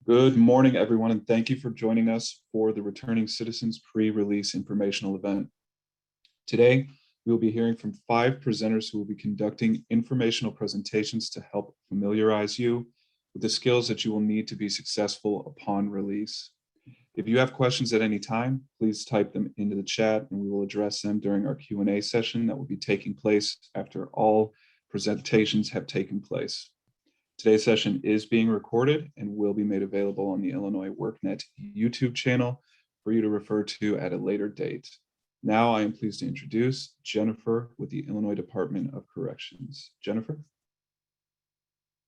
Good morning, everyone, and thank you for joining us for the Returning Citizens Pre-Release Informational event. Today, we will be hearing from 5 presenters who will be conducting informational presentations to help familiarize you with the skills that you will need to be successful upon release. If you have questions at any time, please type them into the chat and we will address them during our Q&A session that will be taking place after all presentations have taken place. Today's session is being recorded and will be made available on the Illinois workNet YouTube channel for you to refer to at a later date. Now I am pleased to introduce Jennifer with the Illinois Department of Corrections. Jennifer?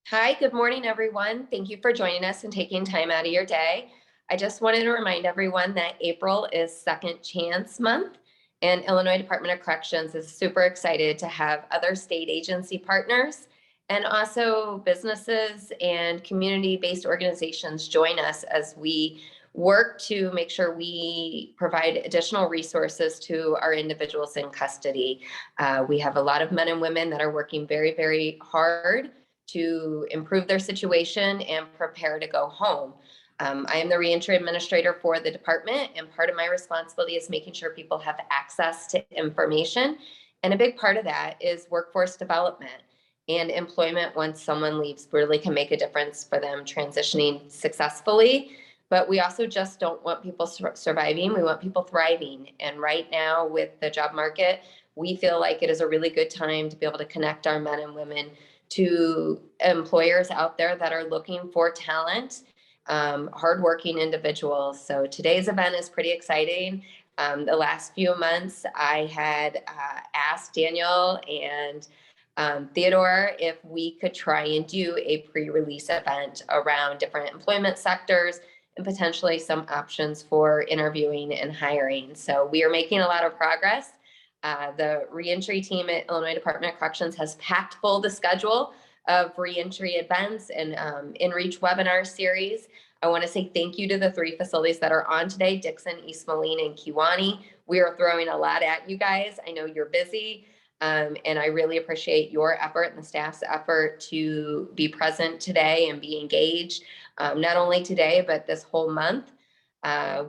Hi, good morning, everyone. Thank you for joining us and taking time out of your day. I just wanted to remind everyone that April is Second Chance Month, and Illinois Department of Corrections is super excited to have other state agency partners and also businesses and community-based organizations join us as we work to make sure we provide additional resources to our individuals in custody. We have a lot of men and women that are working very, very hard to improve their situation and prepare to go home. I am the reentry administrator for the department, and part of my responsibility is making sure people have access to information. And a big part of that is workforce development and employment. Once someone leaves, really can make a difference for them transitioning successfully. But we also just don't want people surviving. We want people thriving. And right now with the job market, we feel like it is a really good time to be able to connect our men and women to employers out there that are looking for talent, hardworking individuals. So today's event is pretty exciting. The last few months, I had asked Daniel and Theodore if we could try and do a pre-release event around different employment sectors and potentially some options for interviewing and hiring. So we are making a lot of progress. The reentry team at Illinois Department of Corrections has packed full the schedule of reentry events and in-reach webinar series. I want to say thank you to the 3 facilities that are on today, Dixon, East Moline, and Kewanee. We are throwing a lot at you guys. I know you're busy. And I really appreciate your effort and the staff's effort to be present today and be engaged, not only today, but this whole month.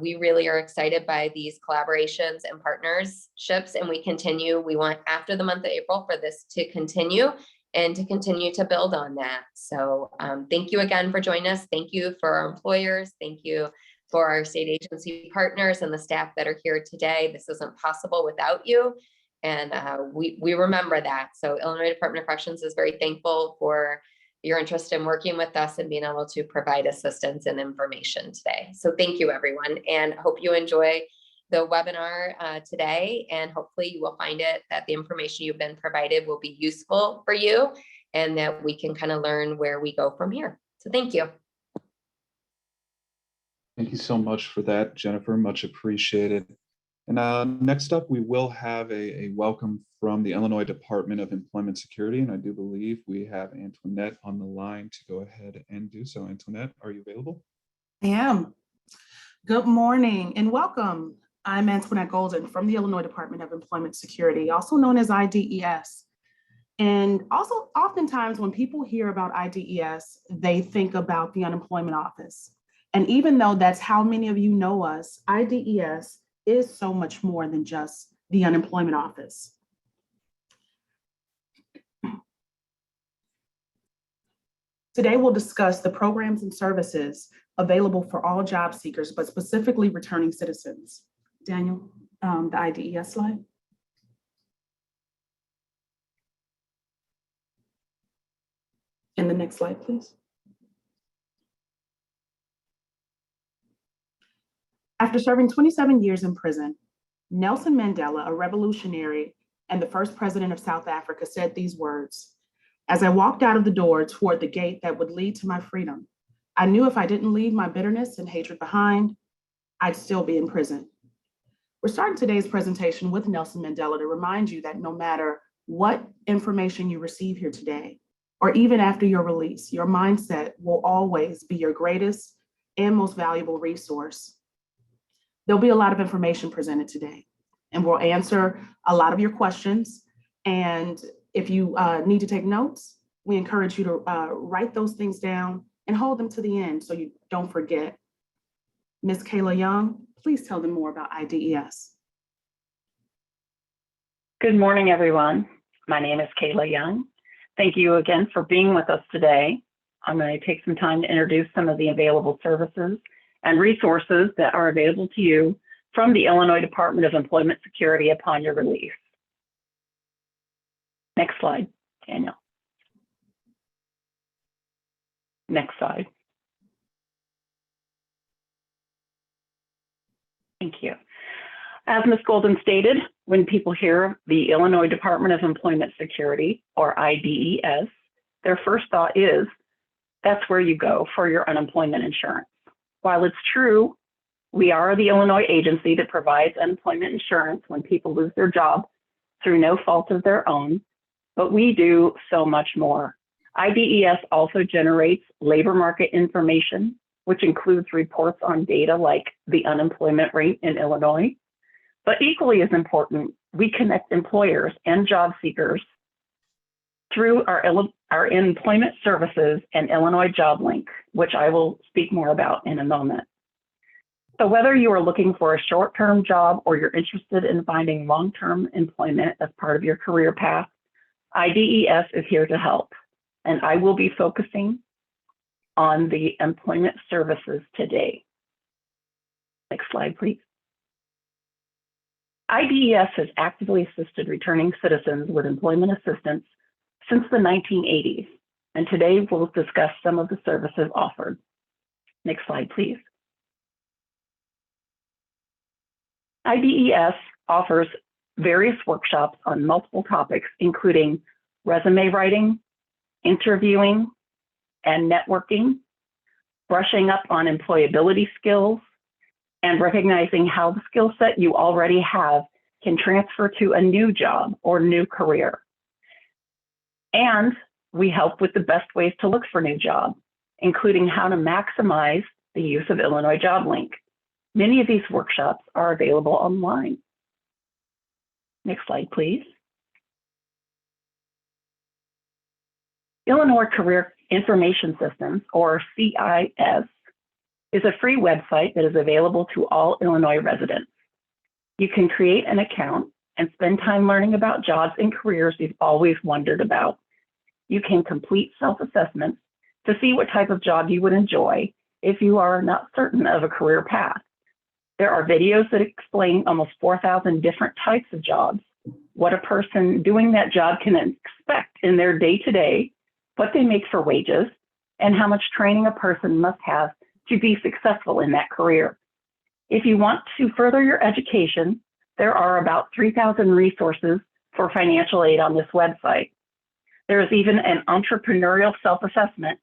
We really are excited by these collaborations and partnerships, and we want after the month of April for this to continue and to continue to build on that. So thank you again for joining us. Thank you for our employers. Thank you for our state agency partners and the staff that are here today. This isn't possible without you. And we remember that. So Illinois Department of Corrections is very thankful for your interest in working with us and being able to provide assistance and information today. So thank you, everyone, and hope you enjoy the webinar today. And hopefully you will find that the information you've been provided will be useful for you and that we can kind of learn where we go from here. So thank you. Thank you so much for that, Jennifer. Much appreciated. And next up, we will have a welcome from the Illinois Department of Employment Security. And I do believe we have Antoinette on the line to go ahead and do so. Antoinette, are you available? I am. Good morning and welcome. I'm Antoinette Golden from the Illinois Department of Employment Security, also known as IDES. And also oftentimes when people hear about IDES, they think about the unemployment office. And even though that's how many of you know us, IDES is so much more than just the unemployment office. Today, we'll discuss the programs and services available for all job seekers, but specifically returning citizens. Daniel, the IDES slide. And the next slide, please. After serving 27 years in prison, Nelson Mandela, a revolutionary and the first president of South Africa, said these words: "As I walked out of the door toward the gate that would lead to my freedom, I knew if I didn't leave my bitterness and hatred behind, I'd still be in prison." We're starting today's presentation with Nelson Mandela to remind you that no matter what information you receive here today, or even after your release, your mindset will always be your greatest and most valuable resource. There'll be a lot of information presented today, and we'll answer a lot of your questions. And if you need to take notes, we encourage you to write those things down and hold them to the end so you don't forget. Ms. Kayla Young, please tell them more about IDES. Good morning, everyone. My name is Kayla Young. Thank you again for being with us today. I'm going to take some time to introduce some of the available services and resources that are available to you from the Illinois Department of Employment Security upon your release. Next slide, Daniel. Next slide. Thank you. As Ms. Golden stated, when people hear the Illinois Department of Employment Security, or IDES, their first thought is, that's where you go for your unemployment insurance. While it's true, we are the Illinois agency that provides unemployment insurance when people lose their job through no fault of their own, but we do so much more. IDES also generates labor market information, which includes reports on data like the unemployment rate in Illinois. But equally as important, we connect employers and job seekers through our employment services and Illinois Job Link, which I will speak more about in a moment. So whether you are looking for a short-term job or you're interested in finding long-term employment as part of your career path, IDES is here to help. And I will be focusing on the employment services today. Next slide, please. IDES has actively assisted returning citizens with employment assistance since the 1980s, and today we'll discuss some of the services offered. Next slide, please. IDES offers various workshops on multiple topics, including resume writing, interviewing, and networking, brushing up on employability skills, and recognizing how the skill set you already have can transfer to a new job or new career. And we help with the best ways to look for new jobs, including how to maximize the use of Illinois Job Link. Many of these workshops are available online. Next slide, please. Illinois Career Information Systems, or CIS, is a free website that is available to all Illinois residents. You can create an account and spend time learning about jobs and careers you've always wondered about. You can complete self-assessments to see what type of job you would enjoy if you are not certain of a career path. There are videos that explain almost 4,000 different types of jobs, what a person doing that job can expect in their day-to-day, what they make for wages, and how much training a person must have to be successful in that career. If you want to further your education, there are about 3,000 resources for financial aid on this website. There is even an entrepreneurial self-assessment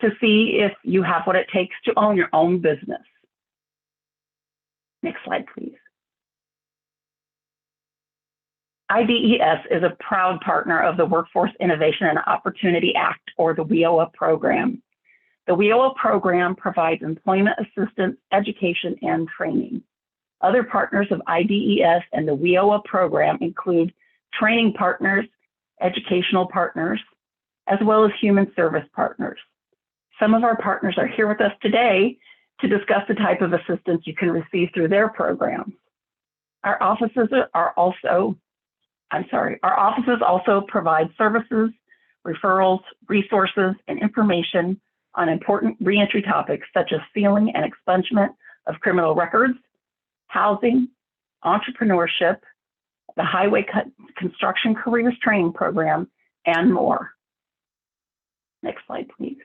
to see if you have what it takes to own your own business. Next slide, please. IDES is a proud partner of the Workforce Innovation and Opportunity Act, or the WIOA program. The WIOA program provides employment assistance, education, and training. Other partners of IDES and the WIOA program include training partners, educational partners, as well as human service partners. Some of our partners are here with us today to discuss the type of assistance you can receive through their programs. Our offices also provide services, referrals, resources, and information on important reentry topics such as sealing and expungement of criminal records, housing, entrepreneurship, the Highway Construction Careers Training Program, and more. Next slide, please.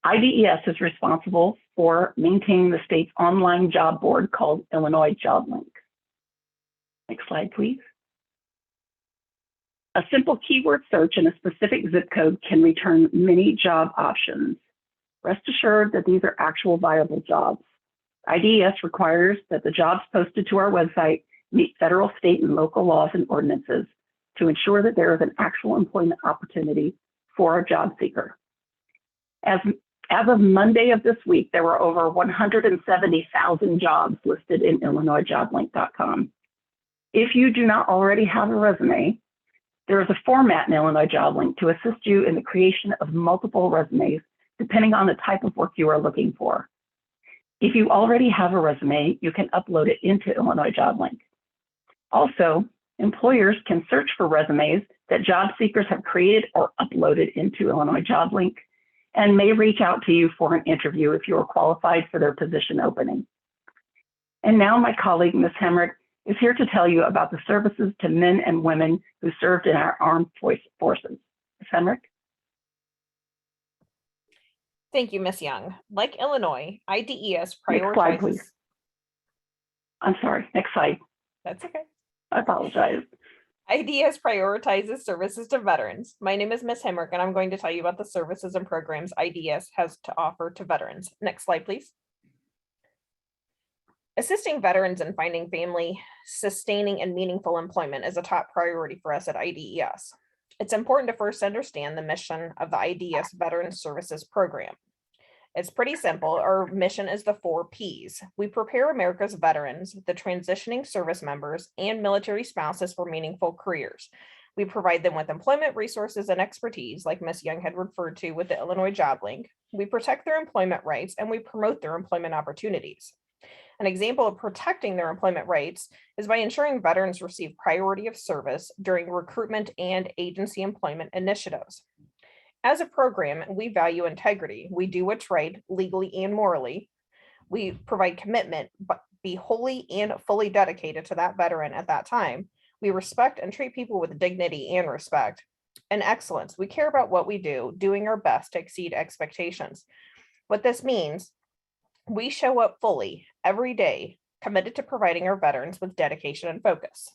IDES is responsible for maintaining the state's online job board called Illinois Job Link. Next slide, please. A simple keyword search in a specific zip code can return many job options. Rest assured that these are actual viable jobs. IDES requires that the jobs posted to our website meet federal, state, and local laws and ordinances to ensure that there is an actual employment opportunity for a job seeker. As of Monday of this week, there were over 170,000 jobs listed in IllinoisJobLink.com. If you do not already have a resume, There is a format in Illinois JobLink to assist you in the creation of multiple resumes, depending on the type of work you are looking for. If you already have a resume, you can upload it into Illinois JobLink. Also, employers can search for resumes that job seekers have created or uploaded into Illinois JobLink and may reach out to you for an interview if you are qualified for their position opening. And now my colleague, Ms. Hemrick, is here to tell you about the services to men and women who served in our armed forces. Ms. Hemrick? Thank you, Ms. Young. Like Illinois, IDES Next slide, prioritizes. please. I'm sorry, next slide. That's okay. I apologize. IDES prioritizes services to veterans. My name is Ms. Hemrick, and I'm going to tell you about the services and programs IDES has to offer to veterans. Next slide, please. Assisting veterans in finding family, sustaining, and meaningful employment is a top priority for us at IDES. It's important to first understand the mission of the IDES Veterans Services Program. It's pretty simple. Our mission is the 4 Ps. We prepare America's veterans, the transitioning service members, and military spouses for meaningful careers. We provide them with employment resources and expertise, like Ms. Young had referred to with the Illinois JobLink. We protect their employment rights, and we promote their employment opportunities. An example of protecting their employment rights is by ensuring veterans receive priority of service during recruitment and agency employment initiatives. As a program, we value integrity. We do what's right legally and morally. We provide commitment, but be wholly and fully dedicated to that veteran at that time. We respect and treat people with dignity and respect. And excellence. We care about what we do, doing our best to exceed expectations. What this means, we show up fully every day, committed to providing our veterans with dedication and focus.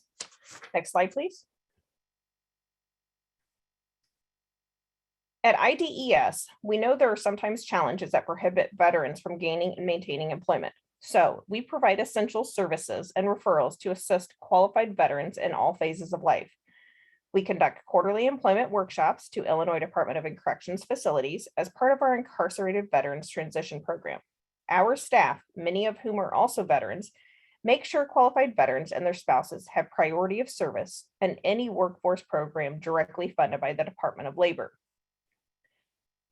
Next slide, please. At IDES, we know there are sometimes challenges that prohibit veterans from gaining and maintaining employment. So we provide essential services and referrals to assist qualified veterans in all phases of life. We conduct quarterly employment workshops to Illinois Department of Corrections facilities as part of our incarcerated veterans transition program. Our staff, many of whom are also veterans, make sure qualified veterans and their spouses have priority of service in any workforce program directly funded by the Department of Labor.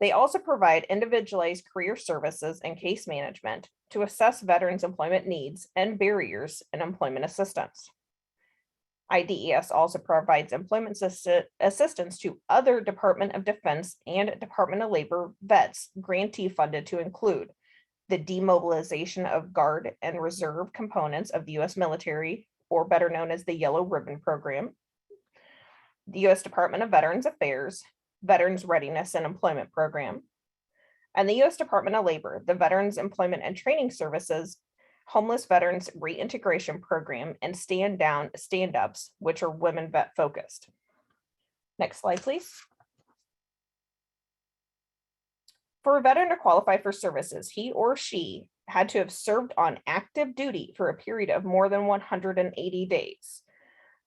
They also provide individualized career services and case management to assess veterans' employment needs and barriers in employment assistance. IDES also provides employment assistance to other Department of Defense and Department of Labor vets, grantee funded to include the demobilization of Guard and Reserve components of the U.S. military, or better known as the Yellow Ribbon Program, the U.S. Department of Veterans Affairs, Veterans Readiness and Employment Program, and the U.S. Department of Labor, the Veterans Employment and Training Services, Homeless Veterans Reintegration Program, and Stand Down, Stand Ups, which are women vet focused. Next slide, please. For a veteran to qualify for services, he or she had to have served on active duty for a period of more than 180 days.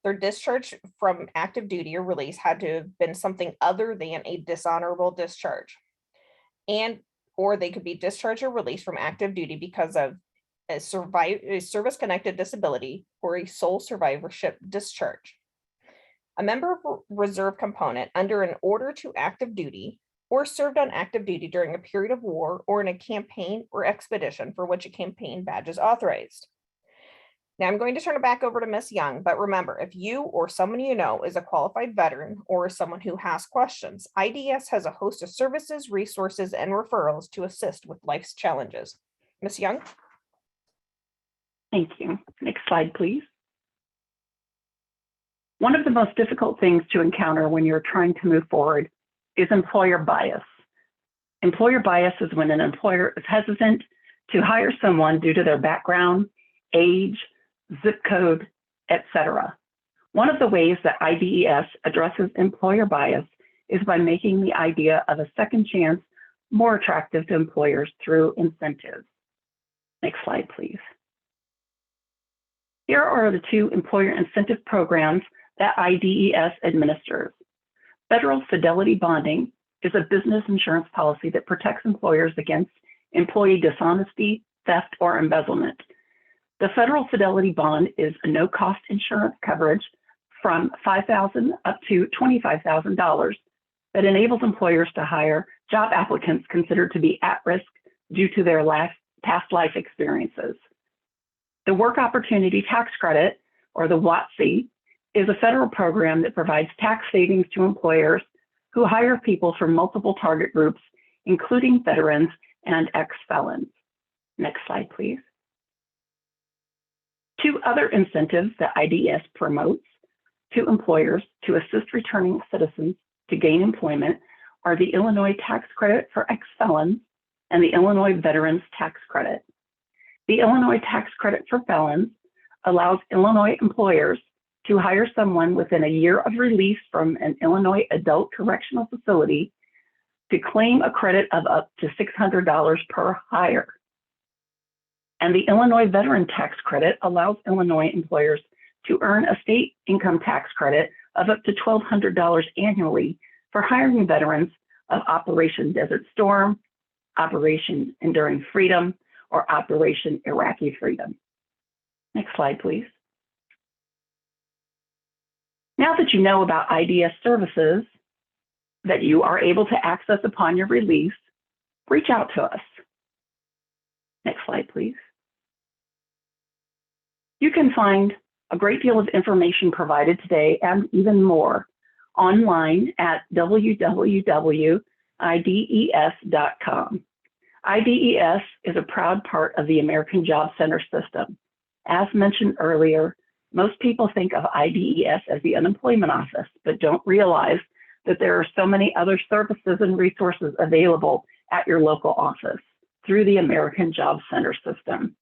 Their discharge from active duty or release had to have been something other than a dishonorable discharge. Or they could be discharged or released from active duty because of a service-connected disability or a sole survivorship discharge. A member of a reserve component under an order to active duty or served on active duty during a period of war or in a campaign or expedition for which a campaign badge is authorized. Now I'm going to turn it back over to Ms. Young, but remember, if you or someone you know is a qualified veteran or someone who has questions, IDES has a host of services, resources, and referrals to assist with life's challenges. Ms. Young? Thank you. Next slide, please. One of the most difficult things to encounter when you're trying to move forward is employer bias. Employer bias is when an employer is hesitant to hire someone due to their background, age, zip code, etc. One of the ways that IDES addresses employer bias is by making the idea of a second chance more attractive to employers through incentives. Next slide, please. Here are the 2 employer incentive programs that IDES administers. Federal fidelity bonding is a business insurance policy that protects employers against employee dishonesty, theft, or embezzlement. The federal fidelity bond is a no-cost insurance coverage from $5,000 up to $25,000 that enables employers to hire job applicants considered to be at risk due to their past life experiences. The Work Opportunity Tax Credit, or the WOTC, is a federal program that provides tax savings to employers who hire people from multiple target groups, including veterans and ex-felons. Next slide, please. Two other incentives that IDES promotes to employers to assist returning citizens to gain employment are the Illinois Tax Credit for ex-felons and the Illinois Veterans Tax Credit. The Illinois Tax Credit for felons allows Illinois employers to hire someone within a year of release from an Illinois adult correctional facility to claim a credit of up to $600 per hire. And the Illinois Veteran Tax Credit allows Illinois employers to earn a state income tax credit of up to $1,200 annually for hiring veterans of Operation Desert Storm, Operation Enduring Freedom, or Operation Iraqi Freedom. Next slide, please. Now that you know about IDS services that you are able to access upon your release, reach out to us. Next slide, please. You can find a great deal of information provided today and even more online at www.ides.com. IDES is a proud part of the American Job Center system. As mentioned earlier, most people think of IDES as the unemployment office, but don't realize that there are so many other services and resources available at your local office through the American Job Center system.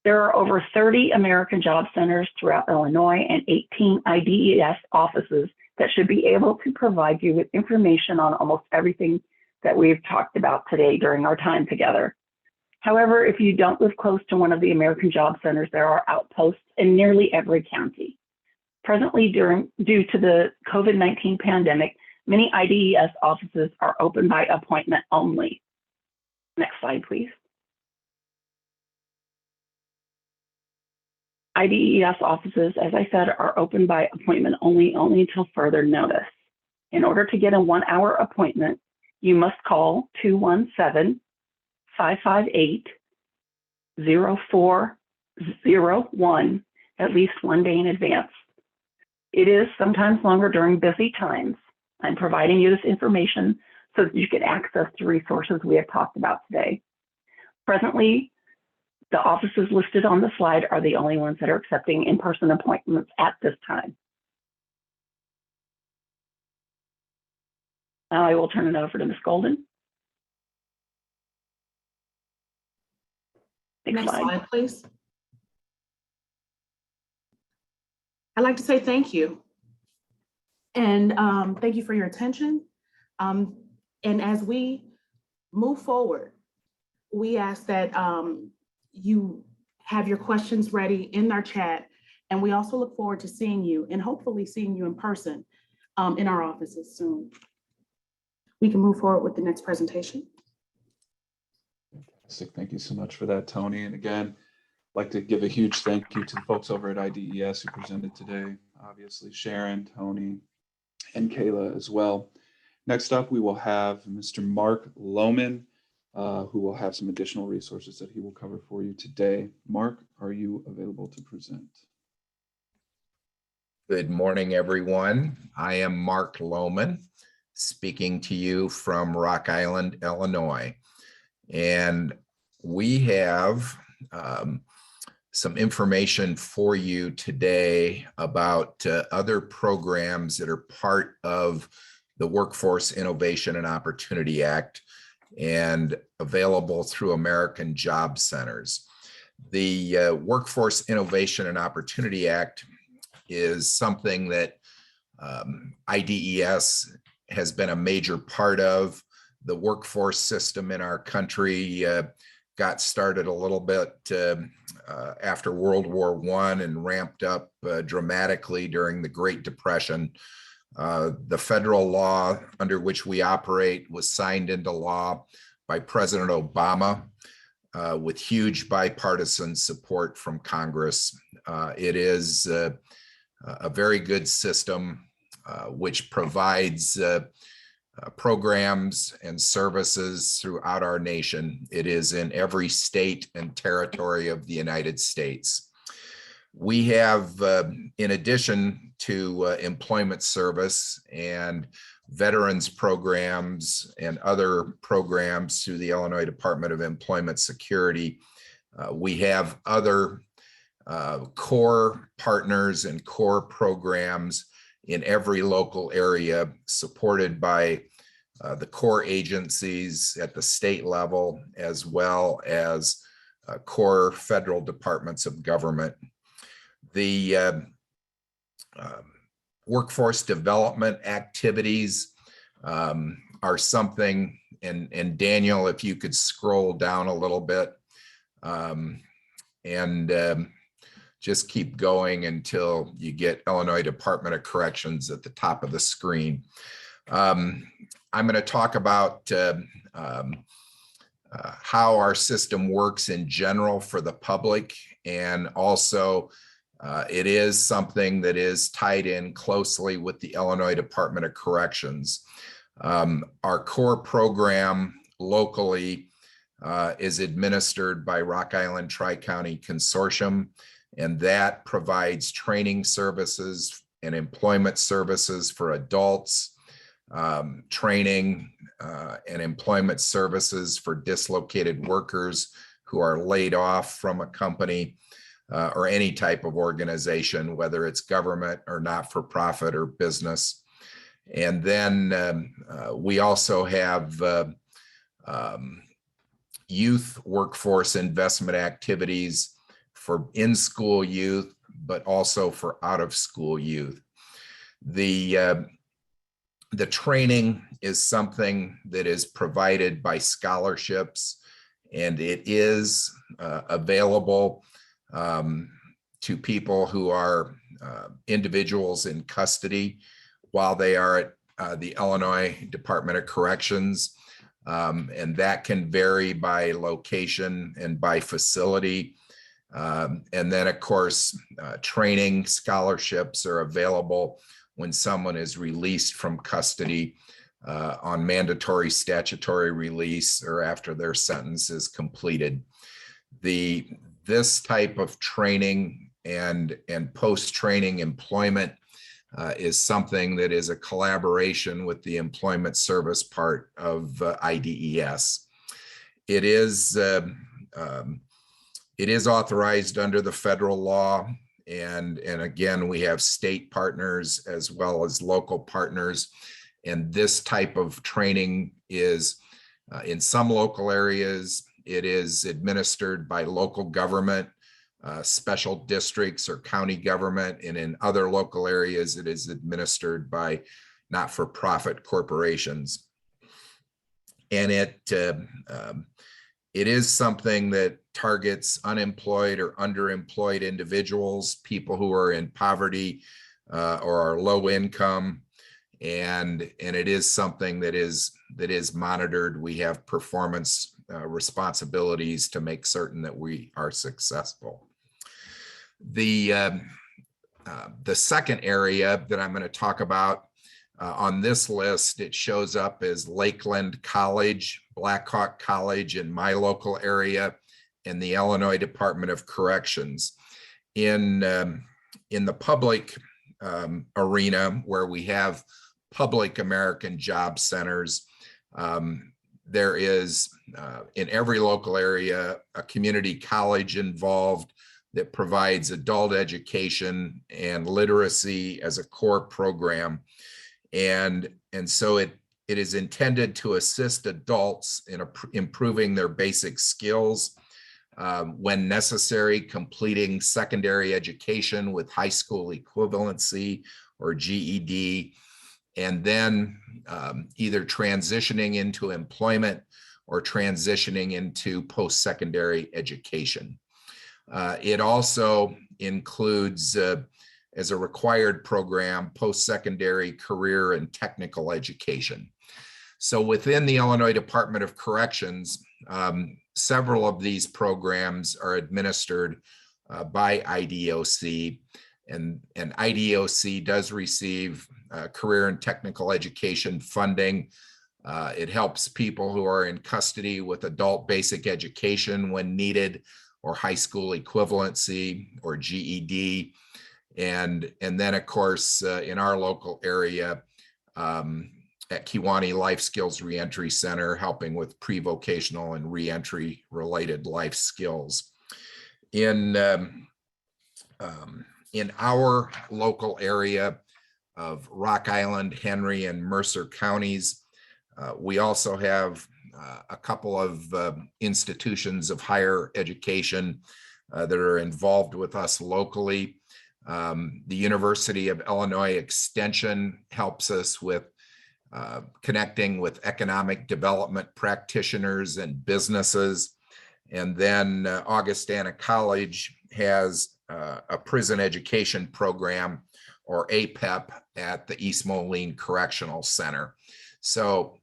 There are over 30 American Job Centers throughout Illinois and 18 IDES offices that should be able to provide you with information on almost everything that we've talked about today during our time together. However, if you don't live close to one of the American Job Centers, there are outposts in nearly every county. Presently, due to the COVID-19 pandemic, many IDES offices are open by appointment only. Next slide, please. IDES offices, as I said, are open by appointment only until further notice. In order to get a 1-hour appointment, you must call 217-558-0401 at least one day in advance. It is sometimes longer during busy times. I'm providing you this information so that you can access the resources we have talked about today. Presently, the offices listed on the slide are the only ones that are accepting in-person appointments at this time. Now I will turn it over to Ms. Golden. Next slide, please. I'd like to say thank you. And thank you for your attention. And as we move forward, we ask that you have your questions ready in our chat. And we also look forward to seeing you and hopefully seeing you in person in our offices soon. We can move forward with the next presentation. Thank you so much for that, Tony. And again, I'd like to give a huge thank you to the folks over at IDES who presented today. Obviously, Sharon, Tony, and Kayla as well. Next up, we will have Mr. Mark Lowman, who will have some additional resources that he will cover for you today. Mark, are you available to present? Good morning, everyone. I am Mark Lowman, speaking to you from Rock Island, Illinois. And we have some information for you today about other programs that are part of the Workforce Innovation and Opportunity Act and available through American Job Centers. The Workforce Innovation and Opportunity Act is something that IDES has been a major part of. The workforce system in our country got started a little bit after World War I and ramped up dramatically during the Great Depression. The federal law under which we operate was signed into law by President Obama with huge bipartisan support from Congress. It is a very good system which provides programs and services throughout our nation. It is in every state and territory of the United States. We have, in addition to employment service and veterans programs and other programs through the Illinois Department of Employment Security, we have other core partners and core programs in every local area, supported by the core agencies at the state level, as well as core federal departments of government. The workforce development activities are something, and Daniel, if you could scroll down a little bit, just keep going until you get Illinois Department of Corrections at the top of the screen. I'm going to talk about how our system works in general for the public, and also it is something that is tied in closely with the Illinois Department of Corrections. Our core program locally is administered by Rock Island Tri-County Consortium, and that provides training services and employment services for adults, training and employment services for dislocated workers who are laid off from a company or any type of organization, whether it's government or not-for-profit or business. And then we also have youth workforce investment activities for in-school youth, but also for out-of-school youth. The training is something that is provided by scholarships, and it is available to people who are individuals in custody while they are at the Illinois Department of Corrections. And that can vary by location and by facility. And then, of course, training scholarships are available when someone is released from custody on mandatory statutory release or after their sentence is completed. This type of training and post-training employment is something that is a collaboration with the employment service part of IDES. It is authorized under the federal law, and again, we have state partners as well as local partners, and this type of training is in some local areas, it is administered by local government, special districts or county government, and in other local areas, it is administered by not-for-profit corporations. And it is something that targets unemployed or underemployed individuals, people who are in poverty or are low income, and it is something that is monitored. We have performance responsibilities to make certain that we are successful. The second area that I'm going to talk about on this list, it shows up as Lakeland College, Blackhawk College in my local area, and the Illinois Department of Corrections. In the public arena, where we have public American job centers, there is in every local area a community college involved that provides adult education and literacy as a core program. And so it is intended to assist adults in improving their basic skills, when necessary, completing secondary education with high school equivalency or GED, and then either transitioning into employment or transitioning into post-secondary education. It also includes, as a required program, post-secondary career and technical education. So within the Illinois Department of Corrections, several of these programs are administered by IDOC. and IDOC does receive career and technical education funding. It helps people who are in custody with adult basic education when needed, or high school equivalency or GED. And then, of course, in our local area, at Kewanee Life Skills Reentry Center, helping with pre-vocational and reentry related life skills. In our local area of Rock Island, Henry, and Mercer counties, we also have a couple of institutions of higher education that are involved with us locally. The University of Illinois Extension helps us with connecting with economic development practitioners and businesses. And then Augustana College has a prison education program, or APEP, at the East Moline Correctional Center. So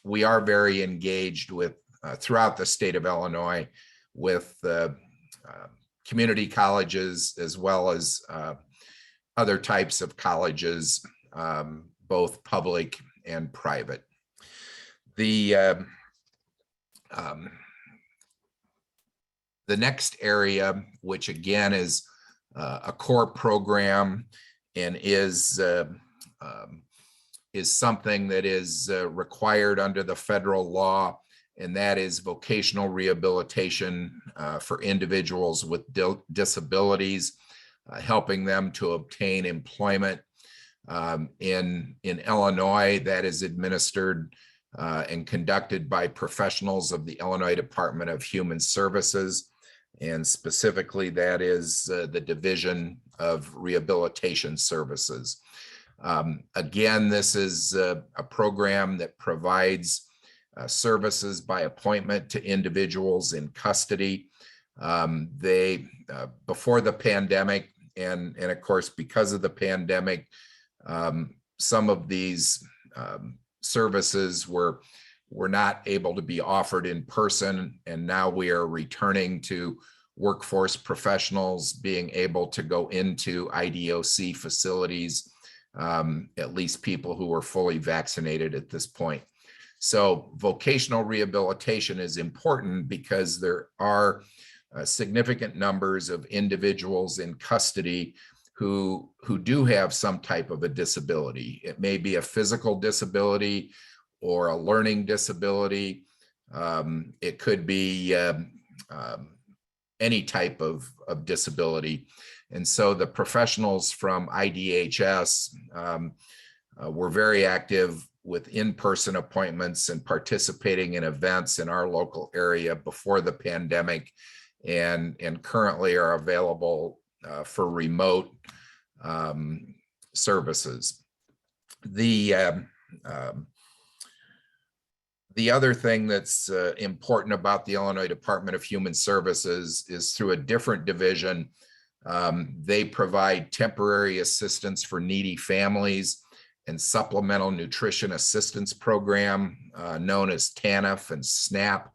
we are very engaged with throughout the state of Illinois with community colleges, as well as other types of colleges, both public and private. The next area, which again is a core program and is something that is required under the federal law, and that is vocational rehabilitation for individuals with disabilities, helping them to obtain employment. In Illinois, that is administered and conducted by professionals of the Illinois Department of Human Services, and specifically that is the Division of Rehabilitation Services. Again, this is a program that provides services by appointment to individuals in custody. Before the pandemic, and of course, because of the pandemic, some of these services were not able to be offered in person, and now we are returning to workforce professionals being able to go into IDOC facilities, at least people who are fully vaccinated at this point. So vocational rehabilitation is important because there are significant numbers of individuals in custody who do have some type of a disability. It may be a physical disability or a learning disability. It could be any type of disability. And so the professionals from IDHS were very active with in-person appointments and participating in events in our local area before the pandemic, and currently are available for remote services. The other thing that's important about the Illinois Department of Human Services is through a different division. They provide temporary assistance for needy families and supplemental nutrition assistance program known as Tanf and Snap.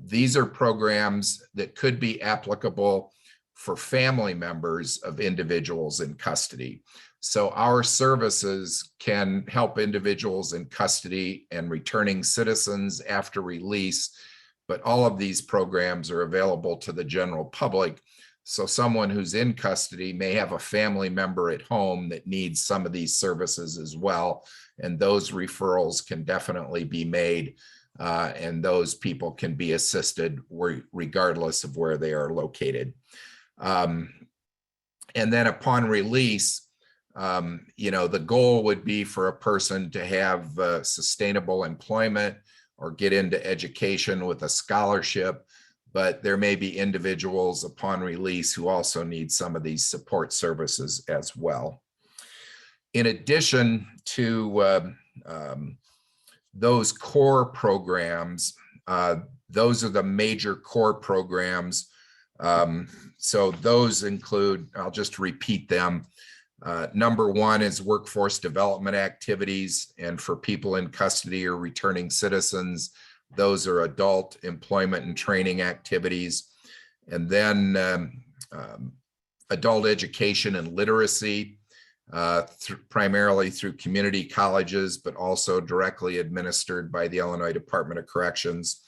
These are programs that could be applicable for family members of individuals in custody. So our services can help individuals in custody and returning citizens after release, but all of these programs are available to the general public. So someone who's in custody may have a family member at home that needs some of these services as well, and those referrals can definitely be made, and those people can be assisted regardless of where they are located. And then upon release, the goal would be for a person to have sustainable employment or get into education with a scholarship, but there may be individuals upon release who also need some of these support services as well. In addition to those core programs, those are the major core programs. So those include, I'll just repeat them. Number one is workforce development activities, and for people in custody or returning citizens, those are adult employment and training activities. And then adult education and literacy, primarily through community colleges, but also directly administered by the Illinois Department of Corrections.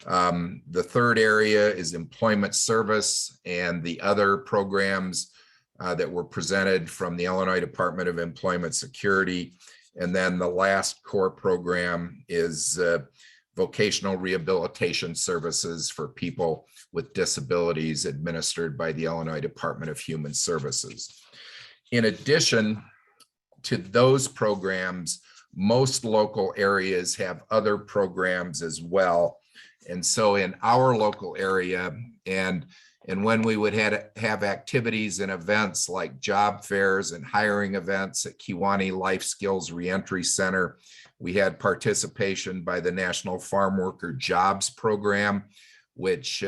The third area is employment service and the other programs that were presented from the Illinois Department of Employment Security. And then the last core program is vocational rehabilitation services for people with disabilities administered by the Illinois Department of Human Services. In addition to those programs, most local areas have other programs as well. And so in our local area, and when we would have activities and events like job fairs and hiring events at Kewanee Life Skills Reentry Center, we had participation by the National Farm Worker Jobs Program, which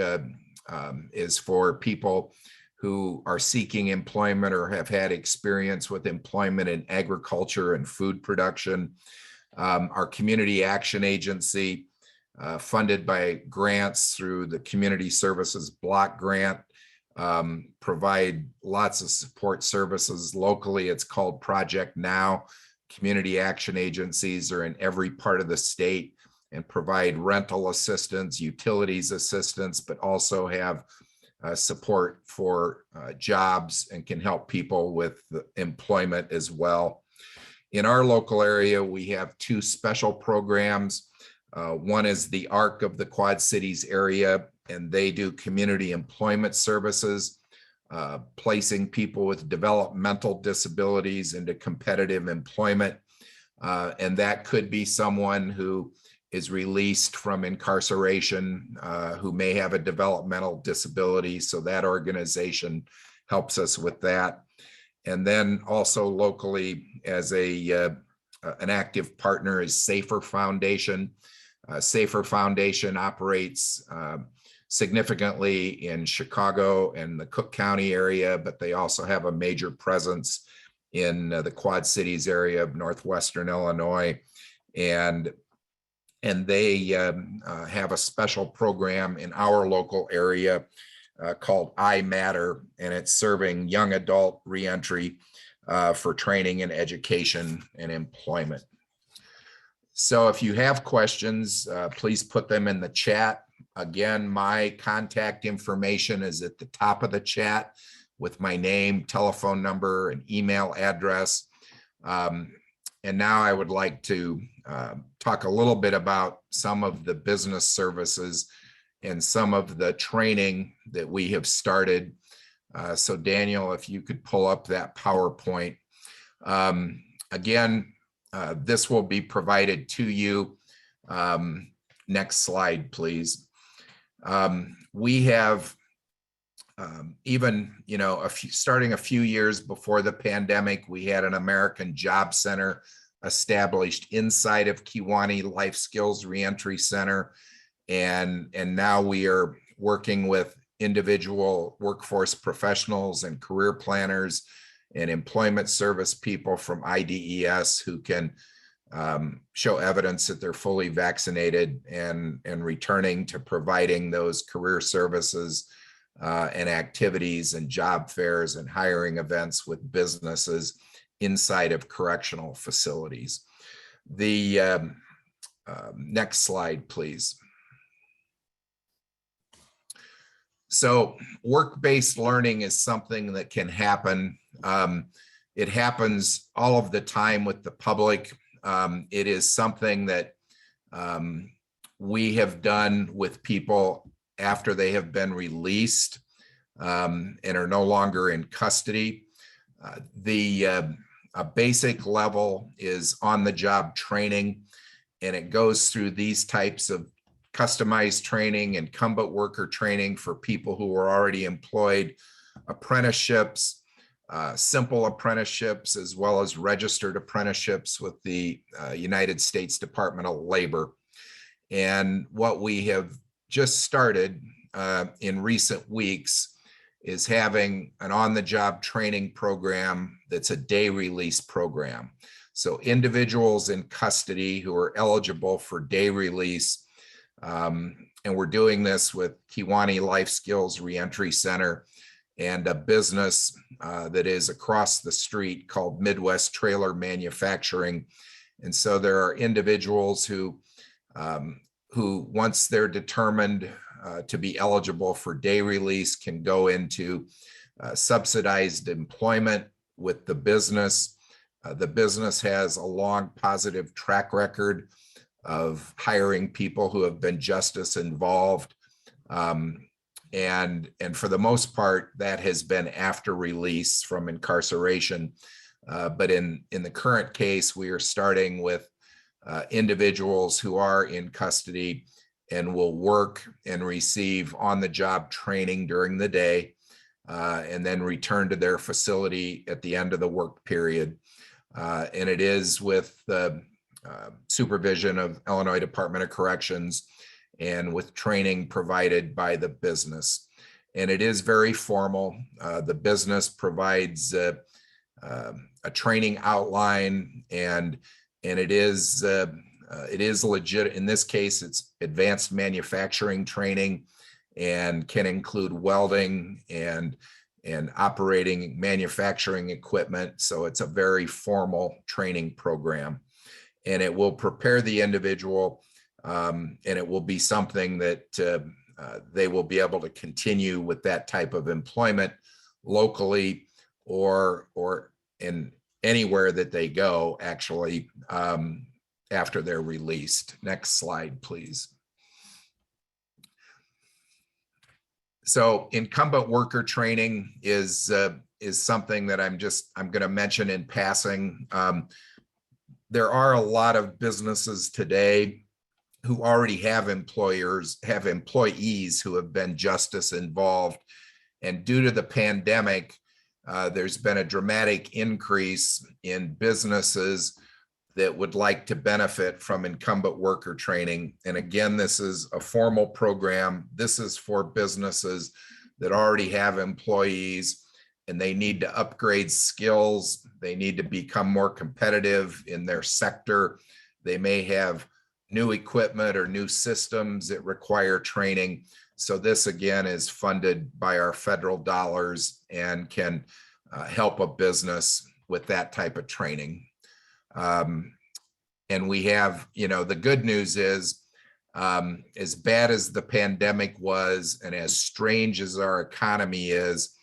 is for people who are seeking employment or have had experience with employment in agriculture and food production. Our Community Action Agency, funded by grants through the Community Services Block Grant, provide lots of support services. Locally, it's called Project Now. Community action agencies are in every part of the state and provide rental assistance, utilities assistance, but also have support for jobs and can help people with employment as well. In our local area, we have two special programs. One is the ARC of the Quad Cities area, and they do community employment services, placing people with developmental disabilities into competitive employment. And that could be someone who is released from incarceration, who may have a developmental disability. So that organization helps us with that. And then also locally, as an active partner, is Safer Foundation. Safer Foundation operates significantly in Chicago and the Cook County area, but they also have a major presence in the Quad Cities area of northwestern Illinois. And they have a special program in our local area called I Matter, and it's serving young adult reentry for training and education and employment. So if you have questions, please put them in the chat. Again, my contact information is at the top of the chat with my name, telephone number, and email address. And now I would like to talk a little bit about some of the business services and some of the training that we have started. So Daniel, if you could pull up that PowerPoint. Again, this will be provided to you. Next slide, please. We have even, starting a few years before the pandemic, we had an American Job Center established inside of Kewanee Life Skills Reentry Center. And now we are working with individual workforce professionals and career planners and employment service people from IDES who can show evidence that they're fully vaccinated and returning to providing those career services and activities and job fairs and hiring events with businesses inside of correctional facilities. The next slide, please. So work-based learning is something that can happen. It happens all of the time with the public. It is something that we have done with people after they have been released and are no longer in custody. A basic level is on-the-job training, and it goes through these types of customized training, incumbent worker training for people who are already employed, apprenticeships, simple apprenticeships, as well as registered apprenticeships with the United States Department of Labor. And what we have just started in recent weeks is having an on-the-job training program that's a day release program. So individuals in custody who are eligible for day release, and we're doing this with Kewanee Life Skills Reentry Center, and a business that is across the street called Midwest Trailer Manufacturing. And so there are individuals who once they're determined to be eligible for day release, can go into subsidized employment with the business. The business has a long positive track record of hiring people who have been justice involved. And for the most part, that has been after release from incarceration. But in the current case, we are starting with individuals who are in custody and will work and receive on-the-job training during the day, and then return to their facility at the end of the work period. And it is with the supervision of Illinois Department of Corrections and with training provided by the business. And it is very formal. The business provides a training outline, and it is legit. In this case, it's advanced manufacturing training and can include welding and operating manufacturing equipment. So it's a very formal training program, and it will prepare the individual, and it will be something that they will be able to continue with that type of employment locally or in anywhere that they go, actually, after they're released. Next slide, please. So incumbent worker training is something that I'm going to mention in passing. There are a lot of businesses today who already have employees who have been justice involved. And due to the pandemic, there's been a dramatic increase in businesses that would like to benefit from incumbent worker training. And again, this is a formal program. This is for businesses that already have employees and they need to upgrade skills. They need to become more competitive in their sector. They may have new equipment or new systems that require training. So this again is funded by our federal dollars and can help a business with that type of training. And we have, the good news is, as bad as the pandemic was and as strange as our economy is,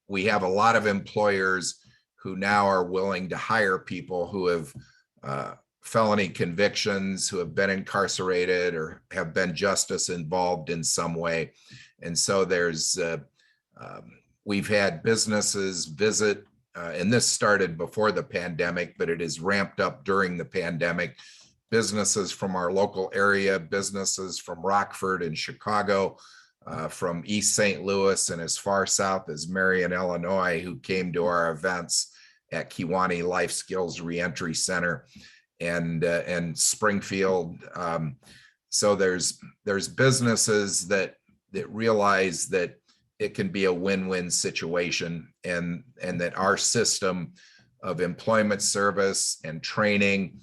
we have a lot of employers who now are willing to hire people who have felony convictions, who have been incarcerated or have been justice involved in some way. And so we've had businesses visit, and this started before the pandemic, but it is ramped up during the pandemic. Businesses from our local area, businesses from Rockford and Chicago, from East St. Louis and as far south as Marion, Illinois, who came to our events at Kewanee Life Skills Reentry Center and Springfield. So there's businesses that realize that it can be a win-win situation, and that our system of employment service and training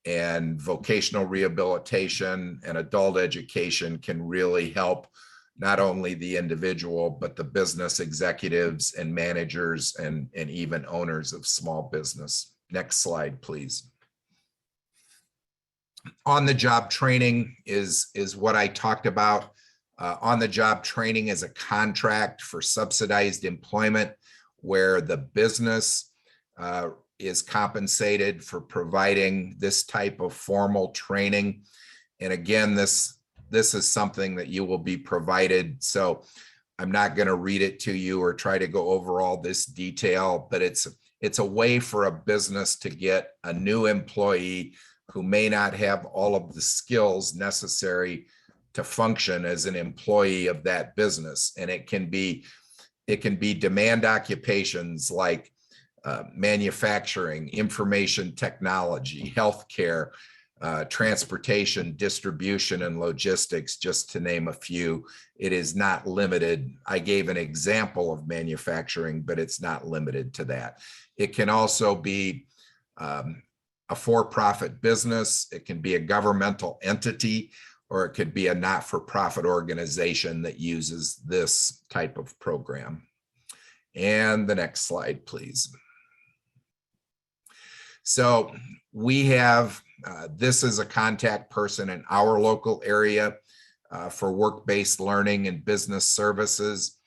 and vocational rehabilitation and adult education can really help not only the individual, but the business executives and managers and even owners of small business. Next slide, please. On-the-job training is what I talked about. On-the-job training is a contract for subsidized employment where the business is compensated for providing this type of formal training. And again, this is something that you will be provided. So I'm not going to read it to you or try to go over all this detail, but it's a way for a business to get a new employee who may not have all of the skills necessary to function as an employee of that business. And it can be demand occupations like manufacturing, information technology, healthcare, transportation, distribution, and logistics, just to name a few. It is not limited. I gave an example of manufacturing, but it's not limited to that. It can also be a for-profit business. It can be a governmental entity, or it could be a not-for-profit organization that uses this type of program. And the next slide, please. So we have, this is a contact person in our local area for work-based learning and business services.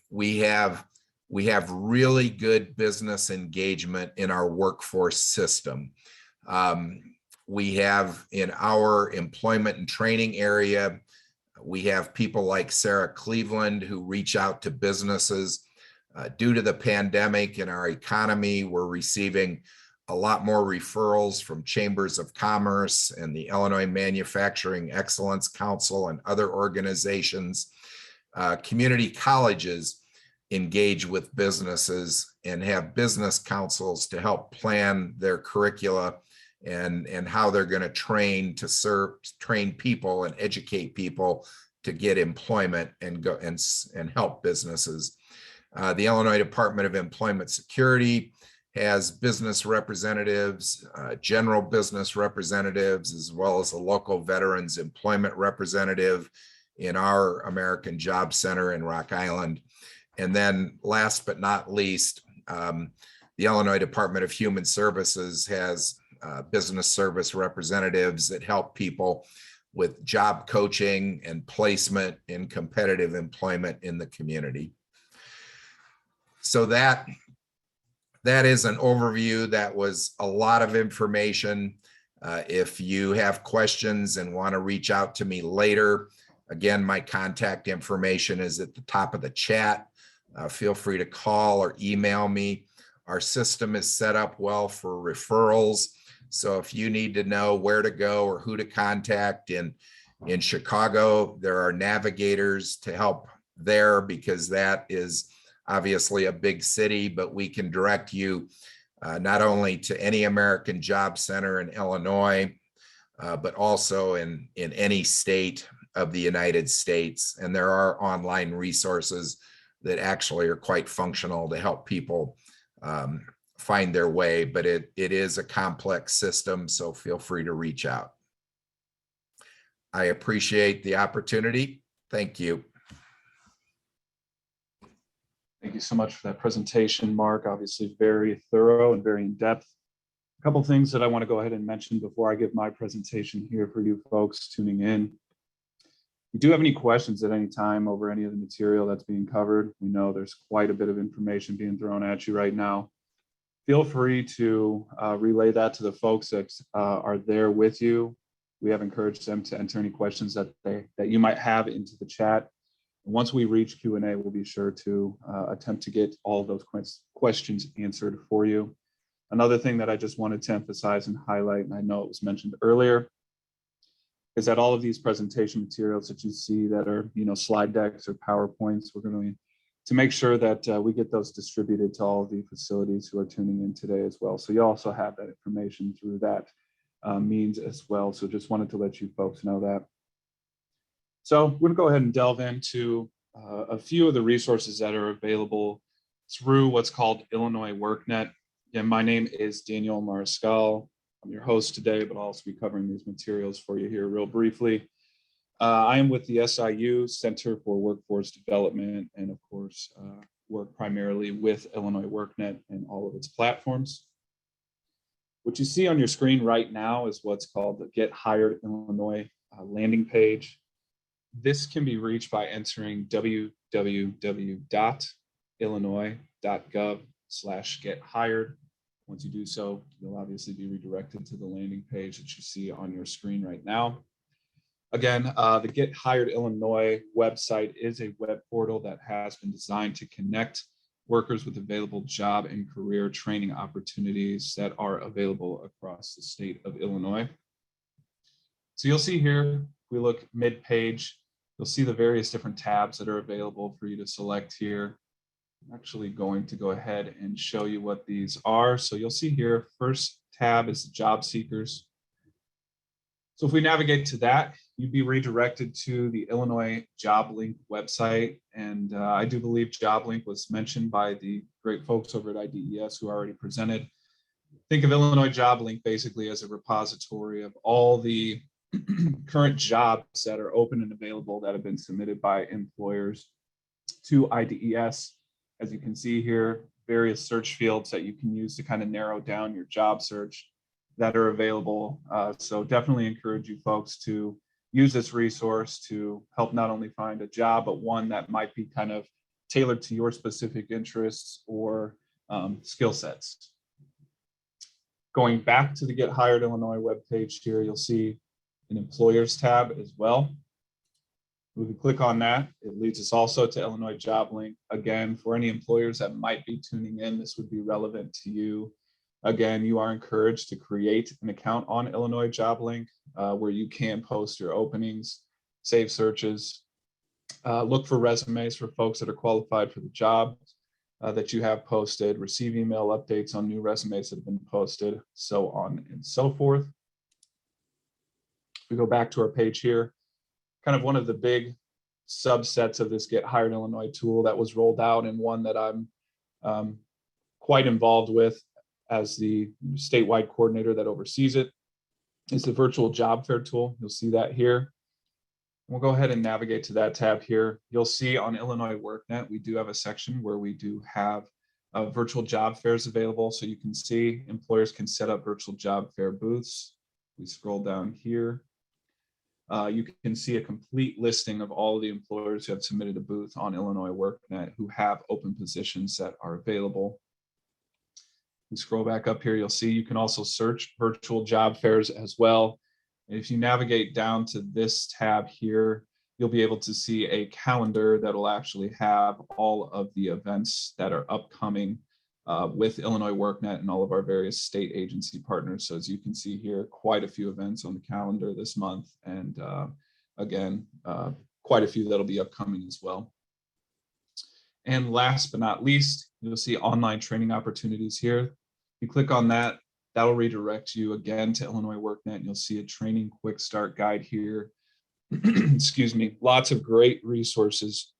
We have really good business engagement in our workforce system. We have in our employment and training area, we have people like Sarah Cleveland who reach out to businesses. Due to the pandemic and our economy, we're receiving a lot more referrals from chambers of commerce and the Illinois Manufacturing Excellence Council and other organizations. Community colleges engage with businesses and have business councils to help plan their curricula and how they're going to train people and educate people to get employment and go and help businesses. The Illinois Department of Employment Security has business representatives, general business representatives, as well as a local veterans employment representative in our American Job Center in Rock Island. And then last but not least, the Illinois Department of Human Services has business service representatives that help people with job coaching and placement in competitive employment in the community. So that is an overview. That was a lot of information. If you have questions and want to reach out to me later, again, my contact information is at the top of the chat. Feel free to call or email me. Our system is set up well for referrals. So if you need to know where to go or who to contact in Chicago, there are navigators to help there, because that is obviously a big city, but we can direct you not only to any American Job Center in Illinois, but also in any state of the United States. And there are online resources that actually are quite functional to help people find their way, but it is a complex system, so feel free to reach out. I appreciate the opportunity. Thank you. Thank you so much for that presentation, Mark. Obviously very thorough and very in-depth. A couple things that I want to go ahead and mention before I give my presentation here for you folks tuning in. If you do have any questions at any time over any of the material that's being covered, we know there's quite a bit of information being thrown at you right now. Feel free to relay that to the folks that are there with you. We have encouraged them to enter any questions that you might have into the chat. And once we reach Q&A, we'll be sure to attempt to get all of those questions answered for you. Another thing that I just wanted to emphasize and highlight, and I know it was mentioned earlier, is that all of these presentation materials that you see that are, slide decks or PowerPoints, we're going to make sure that we get those distributed to all of the facilities who are tuning in today as well. So you also have that information through that means as well. So just wanted to let you folks know that. So we're going to go ahead and delve into a few of the resources that are available through what's called Illinois WorkNet. Again, my name is Daniel Mariscal. I'm your host today, but I'll also be covering these materials for you here real briefly. I am with the SIU Center for Workforce Development, and of course, work primarily with Illinois WorkNet and all of its platforms. What you see on your screen right now is what's called the Get Hired Illinois landing page. This can be reached by entering www.illinois.gov/gethired. Once you do so, you'll obviously be redirected to the landing page that you see on your screen right now. Again, the Get Hired Illinois website is a web portal that has been designed to connect workers with available job and career training opportunities that are available across the state of Illinois. So you'll see here, if we look mid-page, you'll see the various different tabs that are available for you to select here. I'm actually going to go ahead and show you what these are. So you'll see here, first tab is the job seekers. So if we navigate to that, you'd be redirected to the Illinois JobLink website. And I do believe JobLink was mentioned by the great folks over at IDES who already presented. Think of Illinois JobLink basically as a repository of all the current jobs that are open and available that have been submitted by employers to IDES. As you can see here, various search fields that you can use to kind of narrow down your job search that are available. So definitely encourage you folks to use this resource to help not only find a job, but one that might be kind of tailored to your specific interests or skill sets. Going back to the Get Hired Illinois webpage here, you'll see an employers tab as well. We can click on that. It leads us also to Illinois Job Link. Again, for any employers that might be tuning in, this would be relevant to you. Again, you are encouraged to create an account on Illinois Job Link where you can post your openings, save searches, look for resumes for folks that are qualified for the job that you have posted, receive email updates on new resumes that have been posted, so on and so forth. If we go back to our page here, kind of one of the big subsets of this Get Hired Illinois tool that was rolled out, and one that I'm quite involved with as the statewide coordinator that oversees it, is the virtual job fair tool. You'll see that here. We'll go ahead and navigate to that tab here. You'll see on Illinois WorkNet, we do have a section where we do have virtual job fairs available. So you can see employers can set up virtual job fair booths. We scroll down here. You can see a complete listing of all of the employers who have submitted a booth on Illinois WorkNet who have open positions that are available. We scroll back up here, you'll see you can also search virtual job fairs as well. And if you navigate down to this tab here, you'll be able to see a calendar that will actually have all of the events that are upcoming with Illinois WorkNet and all of our various state agency partners. So as you can see here, quite a few events on the calendar this month. And again, quite a few that'll be upcoming as well. And last but not least, you'll see online training opportunities here. You click on that, that'll redirect you again to Illinois WorkNet, and you'll see a training quick start guide here. Excuse me, lots of great resources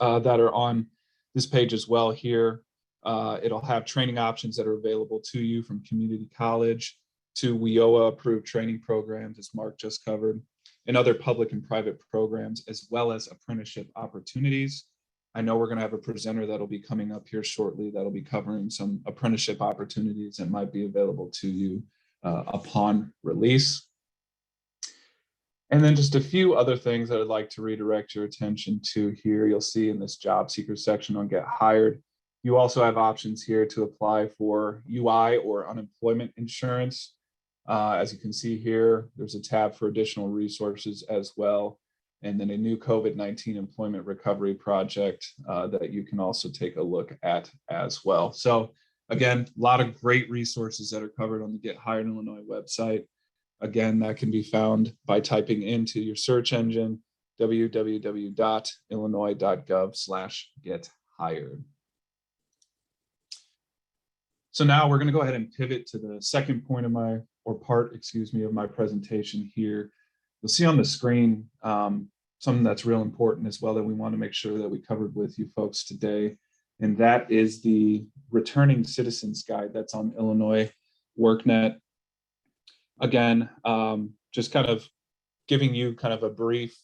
that are on this page as well here. It'll have training options that are available to you from community college to WIOA approved training programs, as Mark just covered, and other public and private programs, as well as apprenticeship opportunities. I know we're going to have a presenter that'll be coming up here shortly that'll be covering some apprenticeship opportunities that might be available to you upon release. And then just a few other things that I'd like to redirect your attention to here. You'll see in this job seeker section on Get Hired, you also have options here to apply for UI or unemployment insurance. As you can see here, there's a tab for additional resources as well. And then a new COVID-19 employment recovery project that you can also take a look at as well. So again, a lot of great resources that are covered on the Get Hired Illinois website. Again, that can be found by typing into your search engine, www.illinois.gov/gethired. So now we're going to go ahead and pivot to the second point of my, or part, excuse me, of my presentation here. You'll see on the screen something that's real important as well that we want to make sure that we covered with you folks today. And that is the Returning Citizens Guide that's on Illinois WorkNet. Again, just kind of giving you kind of a brief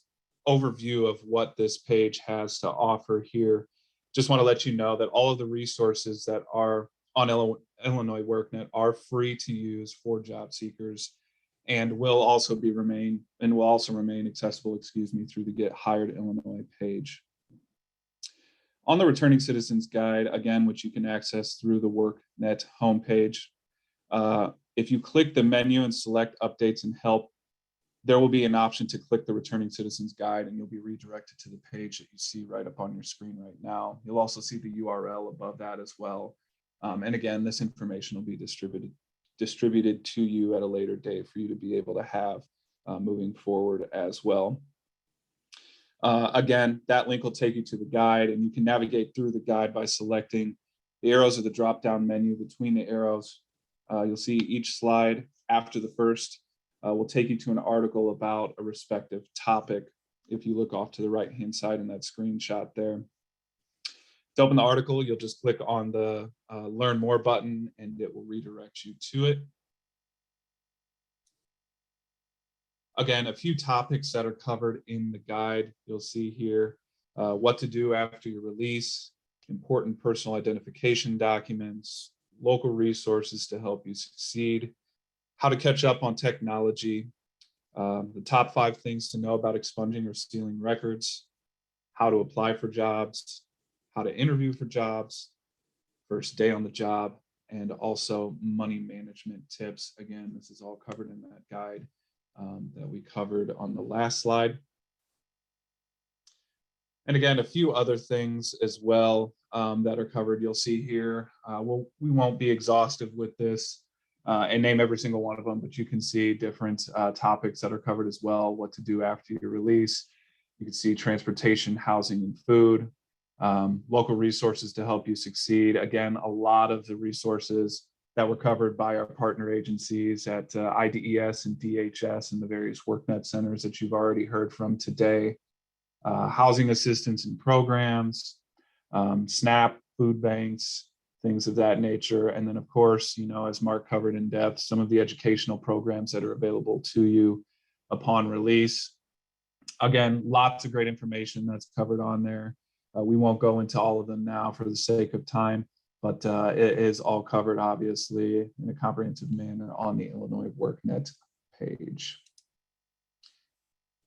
overview of what this page has to offer here. Just want to let you know that all of the resources that are on Illinois WorkNet are free to use for job seekers, and will also remain accessible, excuse me, through the Get Hired Illinois page. On the Returning Citizens Guide, again, which you can access through the WorkNet homepage, if you click the menu and select Updates and Help, there will be an option to click the Returning Citizens Guide, and you'll be redirected to the page that you see right up on your screen right now. You'll also see the URL above that as well. And again, this information will be distributed to you at a later date for you to be able to have moving forward as well. Again, that link will take you to the guide, and you can navigate through the guide by selecting the arrows of the drop-down menu. Between the arrows, you'll see each slide after the first will take you to an article about a respective topic. If you look off to the right-hand side in that screenshot there. To open the article, you'll just click on the Learn More button, and it will redirect you to it. Again, a few topics that are covered in the guide. You'll see here what to do after your release, important personal identification documents, local resources to help you succeed, how to catch up on technology, the top 5 things to know about expunging or stealing records, how to apply for jobs, how to interview for jobs, first day on the job, and also money management tips. Again, this is all covered in that guide that we covered on the last slide. And again, a few other things as well that are covered. You'll see here. We won't be exhaustive with this and name every single one of them, but you can see different topics that are covered as well. What to do after your release. You can see transportation, housing, and food. Local resources to help you succeed. Again, a lot of the resources that were covered by our partner agencies at IDES and DHS and the various workNet centers that you've already heard from today. Housing assistance and programs, SNAP, food banks, things of that nature. And then of course, as Mark covered in depth, some of the educational programs that are available to you upon release. Again, lots of great information that's covered on there. We won't go into all of them now for the sake of time, but it is all covered obviously in a comprehensive manner on the Illinois WorkNet page.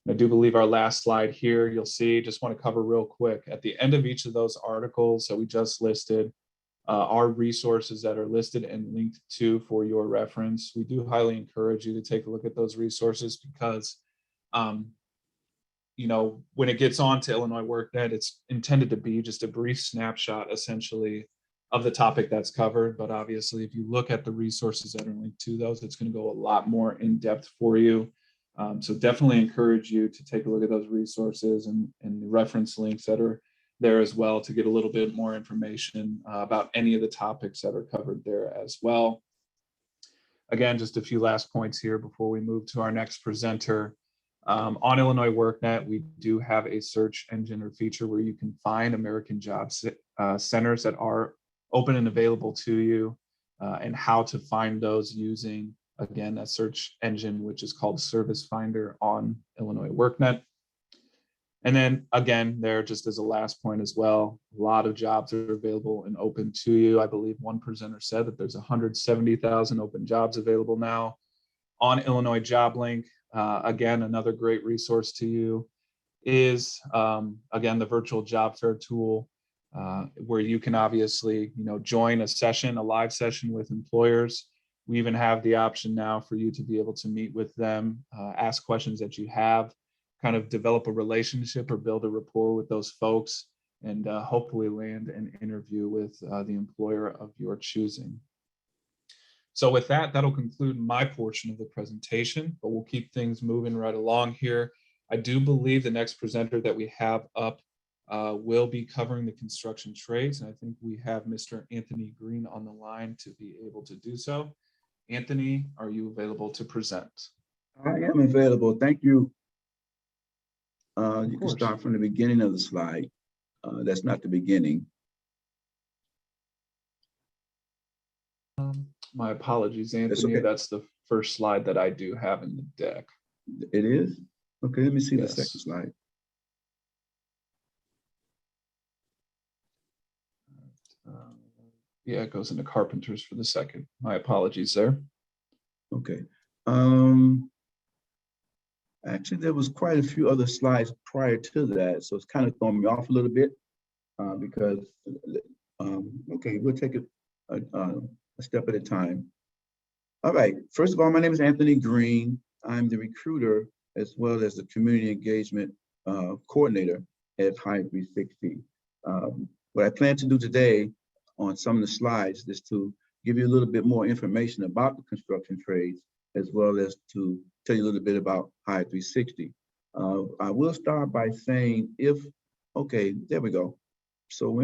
I do believe our last slide here, you'll see, just want to cover real quick. At the end of each of those articles that we just listed are resources that are listed and linked to for your reference. We do highly encourage you to take a look at those resources because when it gets on to Illinois WorkNet, it's intended to be just a brief snapshot, essentially, of the topic that's covered. But obviously, if you look at the resources that are linked to those, it's going to go a lot more in depth for you. So definitely encourage you to take a look at those resources and the reference links that are there as well to get a little bit more information about any of the topics that are covered there as well. Again, just a few last points here before we move to our next presenter. On Illinois WorkNet, we do have a search engine or feature where you can find American job centers that are open and available to you and how to find those using, again, that search engine, which is called Service Finder on Illinois WorkNet. And then again, there, just as a last point as well, a lot of jobs are available and open to you. I believe one presenter said that there's 170,000 open jobs available now on Illinois Job Link. Again, another great resource to you is, again, the virtual job fair tool, where you can obviously, join a live session with employers. We even have the option now for you to be able to meet with them, ask questions that you have, kind of develop a relationship or build a rapport with those folks, and hopefully land an interview with the employer of your choosing. So with that, that'll conclude my portion of the presentation, but we'll keep things moving right along here. I do believe the next presenter that we have up will be covering the construction trades. And I think we have Mr. Anthony Green on the line to be able to do so. Anthony, are you available to present? I am available. Thank you. You can start from the beginning of the slide. That's not the beginning. My apologies, Anthony. Okay. That's the first slide that I do have in the deck. It is? Okay, let me see Yes. the second slide. Yeah, it goes into Carpenters for the second. My apologies there. Okay. Actually, there was quite a few other slides prior to that, so it's kind of throwing me off a little bit because, okay, we'll take it a step at a time. All right, first of all, my name is Anthony Green. I'm the recruiter as well as the community engagement coordinator at Hire 360. What I plan to do today on some of the slides is to give you a little bit more information about the construction trades, as well as to tell you a little bit about Hire 360. I will start by saying okay, there we go. So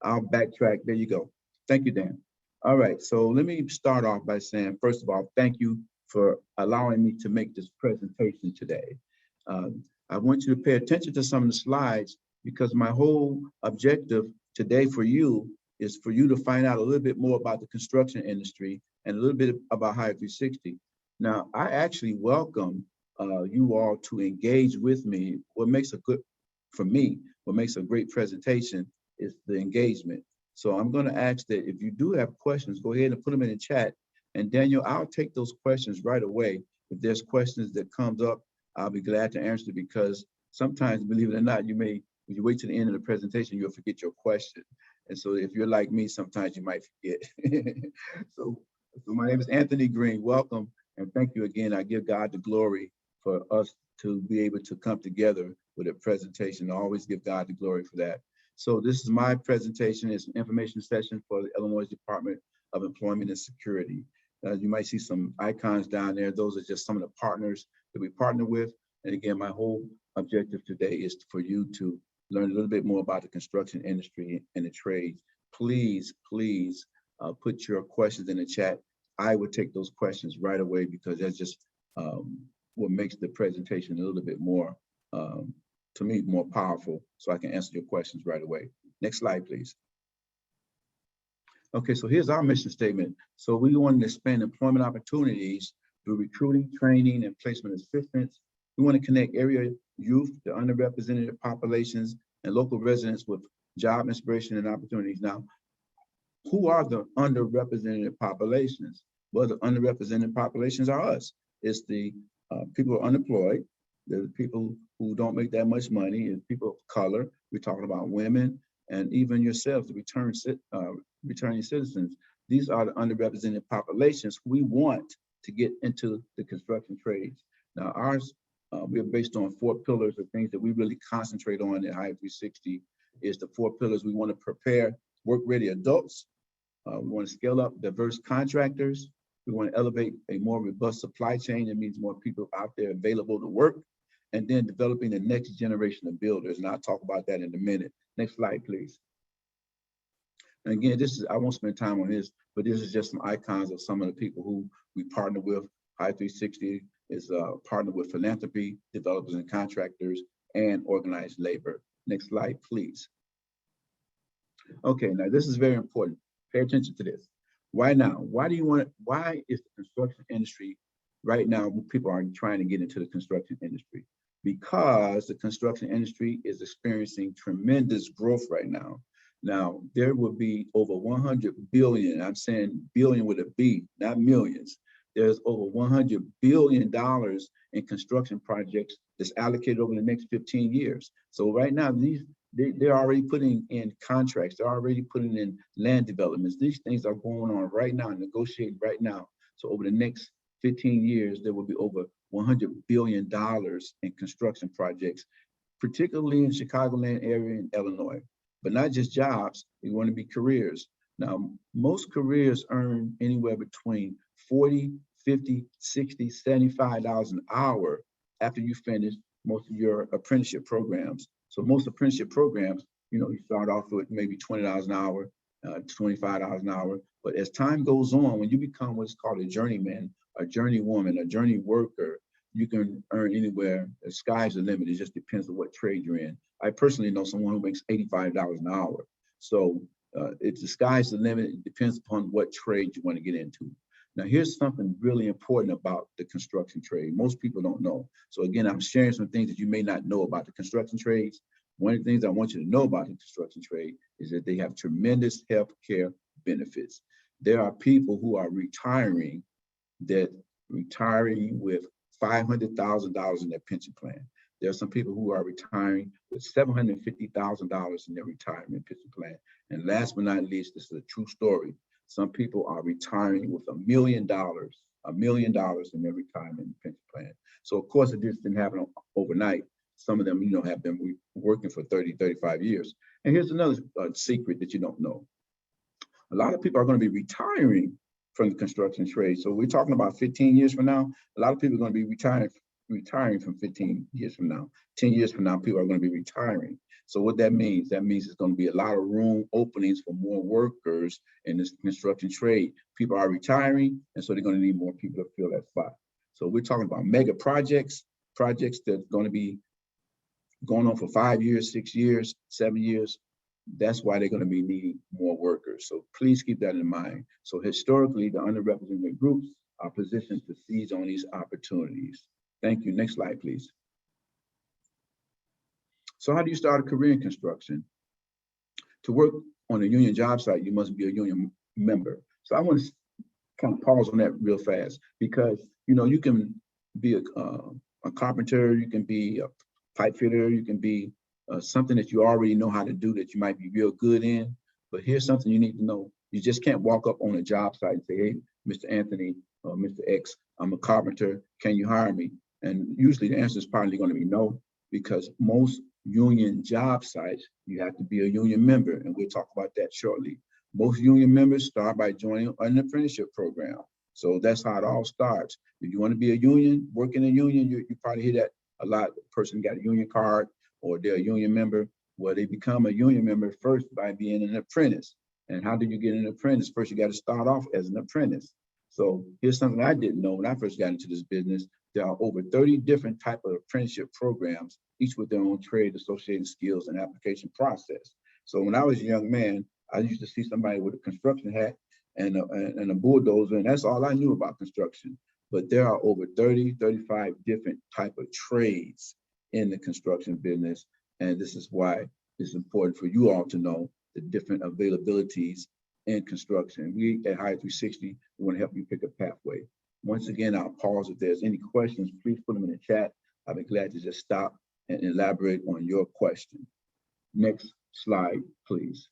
I'll backtrack, there you go. Thank you, Dan. All right, so let me start off by saying, first of all, thank you for allowing me to make this presentation today. I want you to pay attention to some of the slides because my whole objective today for you is for you to find out a little bit more about the construction industry and a little bit about Hire 360. Now, I actually welcome you all to engage with me. What makes a great presentation is the engagement. So I'm going to ask that if you do have questions, go ahead and put them in the chat. And Daniel, I'll take those questions right away. If there's questions that comes up, I'll be glad to answer, because sometimes, believe it or not, when you wait to the end of the presentation, you'll forget your question. And so if you're like me, sometimes you might forget. So my name is Anthony Green. Welcome. And thank you again. I give God the glory for us to be able to come together with a presentation. I always give God the glory for that. So this is my presentation. It's an information session for the Illinois Department of Employment and Security. You might see some icons down there. Those are just some of the partners that we partner with. And again, my whole objective today is for you to learn a little bit more about the construction industry and the trades. Please put your questions in the chat. I would take those questions right away, because that's just what makes the presentation a little bit more, to me, more powerful, so I can answer your questions right away. Next slide, please. Okay, so here's our mission statement. So we want to expand employment opportunities through recruiting, training, and placement assistance. We want to connect area youth, the underrepresented populations, and local residents with job inspiration and opportunities. Now, who are the underrepresented populations? Well, the underrepresented populations are us. It's the people who are unemployed, the people who don't make that much money, and people of color. We're talking about women, and even yourselves, the returning citizens. These are the underrepresented populations we want to get into the construction trades. Now, ours, we are based on 4 pillars of things that we really concentrate on at Hire 360. Is the 4 pillars. We want to prepare work-ready adults. We want to scale up diverse contractors. We want to elevate a more robust supply chain. That means more people out there available to work. And then developing the next generation of builders. And I'll talk about that in a minute. Next slide, please. And again, I won't spend time on this, but this is just some icons of some of the people who we partner with. Hire 360 is partnered with philanthropy, developers and contractors, and organized labor. Next slide, please. Okay, now this is very important. Pay attention to this. Why now? Why is the construction industry right now, people are trying to get into the construction industry? Because the construction industry is experiencing tremendous growth right now. Now, there will be over 100 billion, I'm saying billion with a B, not millions. There's over $100 billion in construction projects that's allocated over the next 15 years. So right now, they're already putting in contracts. They're already putting in land developments. These things are going on right now, negotiating right now. So over the next 15 years, there will be over $100 billion in construction projects, particularly in Chicagoland area and Illinois. But not just jobs, they want to be careers. Now, most careers earn anywhere between $40, $50, $60, $75 an hour after you finish most of your apprenticeship programs. So most apprenticeship programs, you start off with maybe $20 an hour, $25 an hour. But as time goes on, when you become what's called a journeyman, a journeywoman, a journey worker, you can earn anywhere. The sky's the limit. It just depends on what trade you're in. I personally know someone who makes $85 an hour. So it's the sky's the limit. It depends upon what trade you want to get into. Now, here's something really important about the construction trade. Most people don't know. So again, I'm sharing some things that you may not know about the construction trades. One of the things I want you to know about the construction trade is that they have tremendous health care benefits. There are people who are retiring with $500,000 in their pension plan. There are some people who are retiring with $750,000 in their retirement pension plan. And last but not least, this is a true story. Some people are retiring with $1 million in their retirement pension plan. So of course, it just didn't happen overnight. Some of them, have been working for 30, 35 years. And here's another secret that you don't know. A lot of people are going to be retiring from the construction trade. So we're talking about 15 years from now. A lot of people are going to be retiring from 15 years from now. 10 years from now, people are going to be retiring. So what that means there's going to be a lot of room openings for more workers in this construction trade. People are retiring, and so they're going to need more people to fill that spot. So we're talking about mega projects that's going to be going on for 5 years, 6 years, 7 years. That's why they're going to be needing more workers. So please keep that in mind. So historically, the underrepresented groups are positioned to seize on these opportunities. Thank you. Next slide, please. So how do you start a career in construction? To work on a union job site, you must be a union member. So I want to kind of pause on that real fast, because you can be a carpenter, you can be a pipe fitter, you can be something that you already know how to do that you might be real good in. But here's something you need to know. You just can't walk up on a job site and say, hey, Mr. Anthony or Mr. X, I'm a carpenter, can you hire me? And usually the answer is probably going to be no, because most union job sites, you have to be a union member, and we'll talk about that shortly. Most union members start by joining an apprenticeship program. So that's how it all starts. If you want to be a union, work in a union, you probably hear that a lot. The person got a union card or they're a union member. Well, they become a union member first by being an apprentice. And how do you get an apprentice? First, you got to start off as an apprentice. So here's something I didn't know when I first got into this business. There are over 30 different types of apprenticeship programs, each with their own trade, associated skills, and application process. So when I was a young man, I used to see somebody with a construction hat and a bulldozer, and that's all I knew about construction. But there are over 30, 35 different types of trades in the construction business. And this is why it's important for you all to know the different availabilities in construction. We at Hire 360, we want to help you pick a pathway. Once again, I'll pause. If there's any questions, please put them in the chat. I'll be glad to just stop and elaborate on your question. Next slide, please.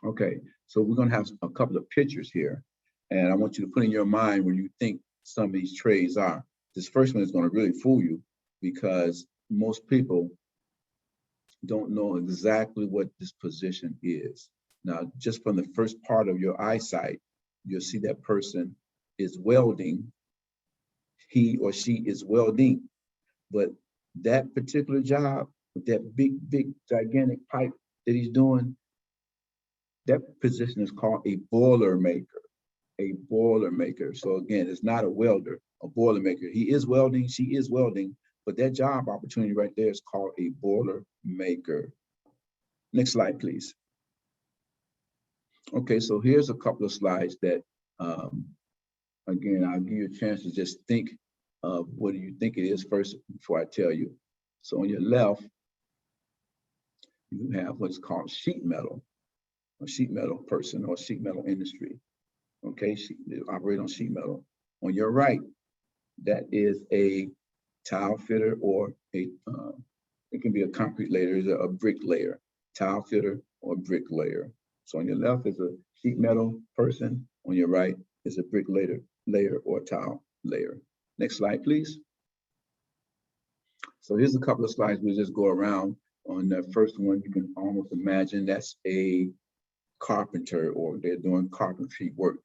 Okay, so we're going to have a couple of pictures here, and I want you to put in your mind where you think some of these trades are. This first one is going to really fool you, because most people don't know exactly what this position is. Now, just from the first part of your eyesight, you'll see that person is welding. He or she is welding, but that particular job with that big, gigantic pipe that he's doing, that position is called a boiler maker, a boiler maker. So again, it's not a welder, a boiler maker. He is welding, she is welding, but that job opportunity right there is called a boiler maker. Next slide, please. Okay, so here's a couple of slides that, again, I'll give you a chance to just think of what do you think it is first before I tell you. So on your left, you have what's called sheet metal, a sheet metal person or sheet metal industry. Okay, they operate on sheet metal. On your right, that is a tile fitter, or it can be a concrete layer, a brick layer, tile fitter or brick layer. So on your left is a sheet metal person. On your right is a brick layer or tile layer. Next slide, please. So here's a couple of slides. We'll just go around. On the first one, you can almost imagine that's a carpenter, or they're doing carpentry work.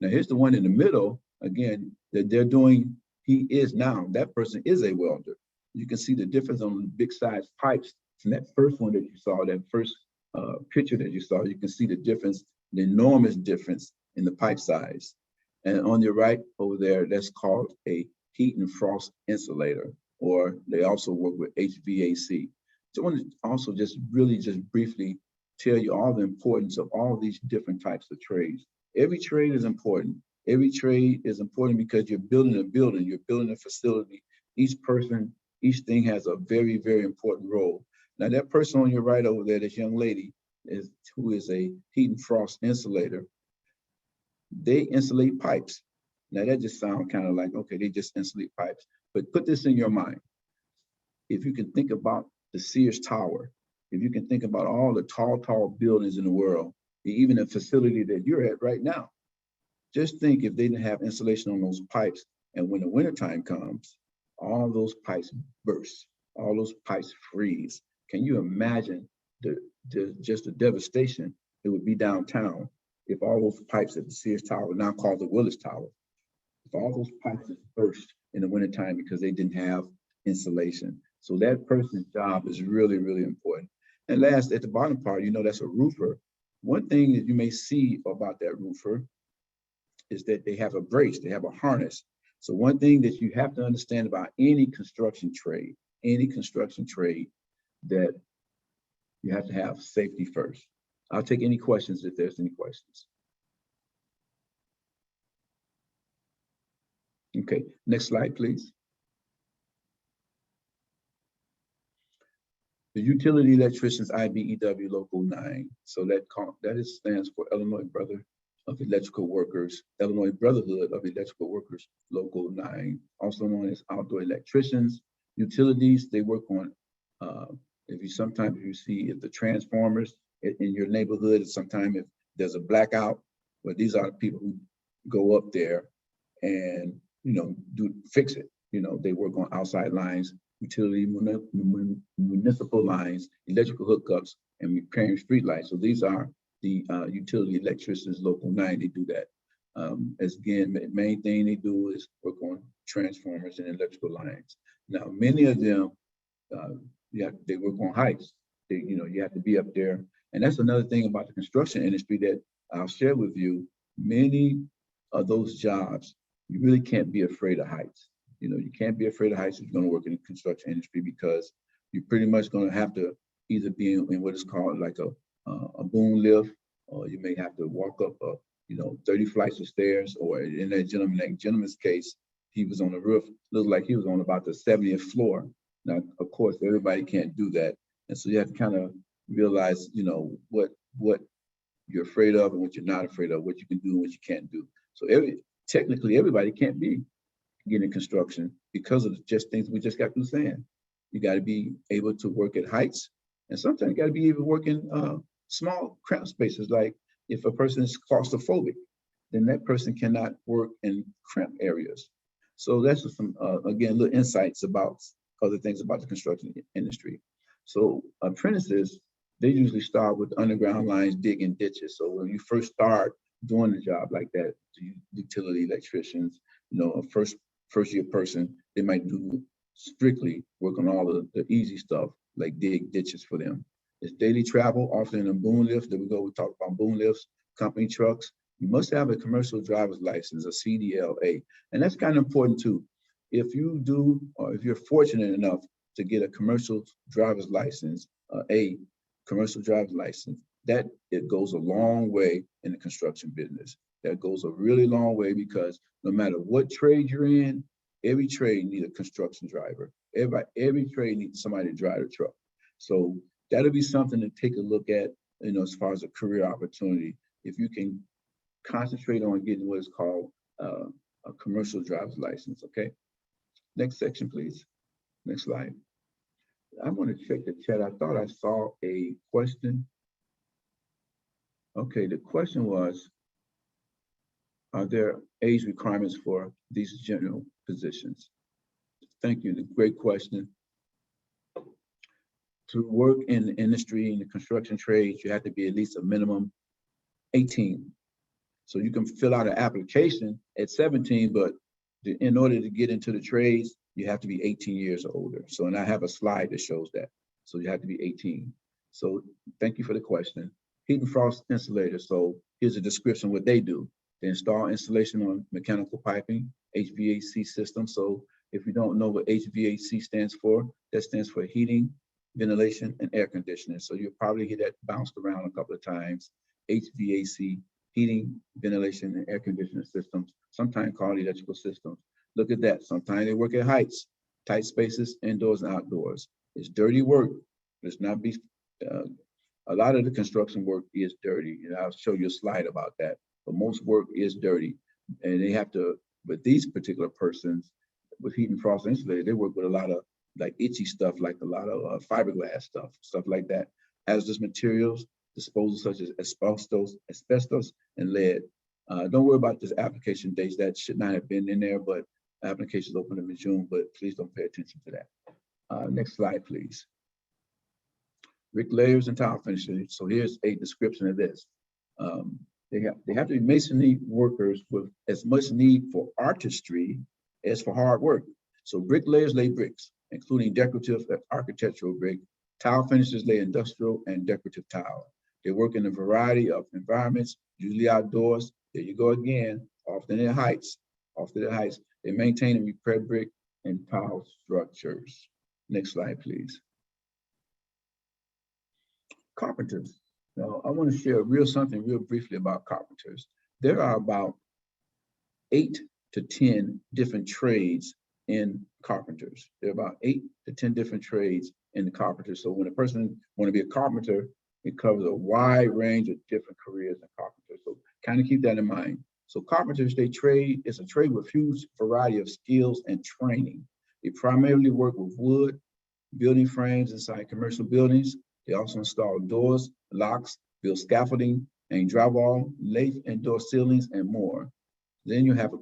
Now here's the one in the middle, again, that they're doing, that person is a welder. You can see the difference on the big size pipes from that first one that you saw, that first picture that you saw. You can see the difference, the enormous difference in the pipe size. And on your right over there, that's called a heat and frost insulator, or they also work with HVAC. So I want to also just briefly tell you all the importance of all these different types of trades. Every trade is important. Every trade is important because you're building a building, you're building a facility. Each person, each thing has a very, very important role. Now that person on your right over there, this young lady, who is a heat and frost insulator, they insulate pipes. Now that just sounds kind of like, okay, they just insulate pipes. But put this in your mind. If you can think about the Sears Tower, if you can think about all the tall buildings in the world, even the facility that you're at right now, just think if they didn't have insulation on those pipes, and when the wintertime comes, all those pipes burst, all those pipes freeze. Can you imagine just the devastation it would be downtown if all those pipes at the Sears Tower, now called the Willis Tower, if all those pipes burst in the wintertime because they didn't have insulation? So that person's job is really, really important. And last, at the bottom part, that's a roofer. One thing that you may see about that roofer is that they have a brace, they have a harness. So one thing that you have to understand about any construction trade, that you have to have safety first. I'll take any questions if there's any questions. Okay, next slide, please. the utility electricians IBEW Local 9. So that stands for Illinois Brother of Electrical Workers, Illinois Brotherhood of Electrical Workers Local 9, also known as outdoor electricians. Utilities, they work on, sometimes you see if the transformers in your neighborhood, sometimes if there's a blackout, well, these are the people who go up there and, fix it. They work on outside lines, utility, municipal lines, electrical hookups, and repairing streetlights. So these are the utility electricians Local 9. They do that. As again, the main thing they do is work on transformers and electrical lines. Now, many of them, they work on heights. You have to be up there. And that's another thing about the construction industry that I'll share with you. Many of those jobs, you really can't be afraid of heights. You can't be afraid of heights if you're going to work in the construction industry, because you're pretty much going to have to either be in what is called like a boom lift, or you may have to walk up 30 flights of stairs, or in that gentleman's case, he was on the roof, looked like he was on about the 70th floor. Now, of course, everybody can't do that. And so you have to kind of realize, what you're afraid of and what you're not afraid of, what you can do and what you can't do. So technically everybody can't be getting construction because of just things we just got through saying. You got to be able to work at heights, and sometimes you got to be able to work in small cramped spaces. Like if a person is claustrophobic, then that person cannot work in cramped areas. So that's just some, again, little insights about other things about the construction industry. So apprentices, they usually start with underground lines, digging ditches. So when you first start doing a job like that, utility electricians, a first year person, they might do strictly work on all of the easy stuff, like dig ditches for them. It's daily travel, often in a boom lift. There we go, we talk about boom lifts, company trucks. You must have a commercial driver's license, a CDLA. And that's kind of important too. If you do, or if you're fortunate enough to get a commercial driver's license, commercial driver's license, that it goes a long way in the construction business. That goes a really long way, because no matter what trade you're in, every trade needs a construction driver. Every trade needs somebody to drive the truck. So that'll be something to take a look at, as far as a career opportunity. If you can concentrate on getting what is called a commercial driver's license, okay? Next section, please. Next slide. I'm going to check the chat. I thought I saw a question. Okay, the question was, are there age requirements for these general positions? Thank you, great question. To work in the industry, in the construction trades, you have to be at least a minimum 18. So you can fill out an application at 17, but in order to get into the trades, you have to be 18 years or older. So, and I have a slide that shows that. So you have to be 18. So thank you for the question. Heat and frost insulators. So here's a description of what they do. They install installation on mechanical piping, HVAC system. So if you don't know what HVAC stands for, that stands for heating, ventilation, and air conditioning. So you'll probably hear that bounced around a couple of times. HVAC, heating, ventilation, and air conditioning systems, sometimes called electrical systems. Look at that. Sometimes they work at heights, tight spaces, indoors and outdoors. It's dirty work. Let's not be, a lot of the construction work is dirty. And I'll show you a slide about that. But most work is dirty. And they have to, with these particular persons, with heat and frost insulated, they work with a lot of like itchy stuff, like a lot of fiberglass stuff like that. Hazardous materials, disposal such as asbestos and lead. Don't worry about this application dates. That should not have been in there, but applications open in June, but please don't pay attention to that. Next slide, please. Bricklayers and tile finishers. So here's a description of this. They have to be masonry workers with as much need for artistry as for hard work. So bricklayers lay bricks, including decorative and architectural brick. Tile finishers lay industrial and decorative tile. They work in a variety of environments, usually outdoors. There you go again, often at heights. They maintain and repair brick and tile structures. Next slide, please. Carpenters. Now, I want to share something real briefly about carpenters. There are about 8 to 10 different trades in carpenters. There are about 8 to 10 different trades in the carpenter. So when a person want to be a carpenter, it covers a wide range of different careers in carpenters. So kind of keep that in mind. So carpenters, it's a trade with huge variety of skills and training. They primarily work with wood, building frames inside commercial buildings. They also install doors, locks, build scaffolding and drywall, lathe and door ceilings, and more. Then you have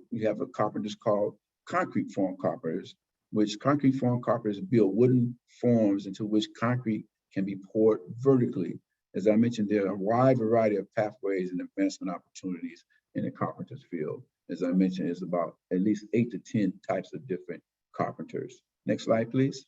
a carpenters called concrete form carpenters, which concrete form carpenters build wooden forms into which concrete can be poured vertically. As I mentioned, there are a wide variety of pathways and advancement opportunities in the carpenter's field. As I mentioned, it's about at least 8 to 10 types of different carpenters. Next slide, please.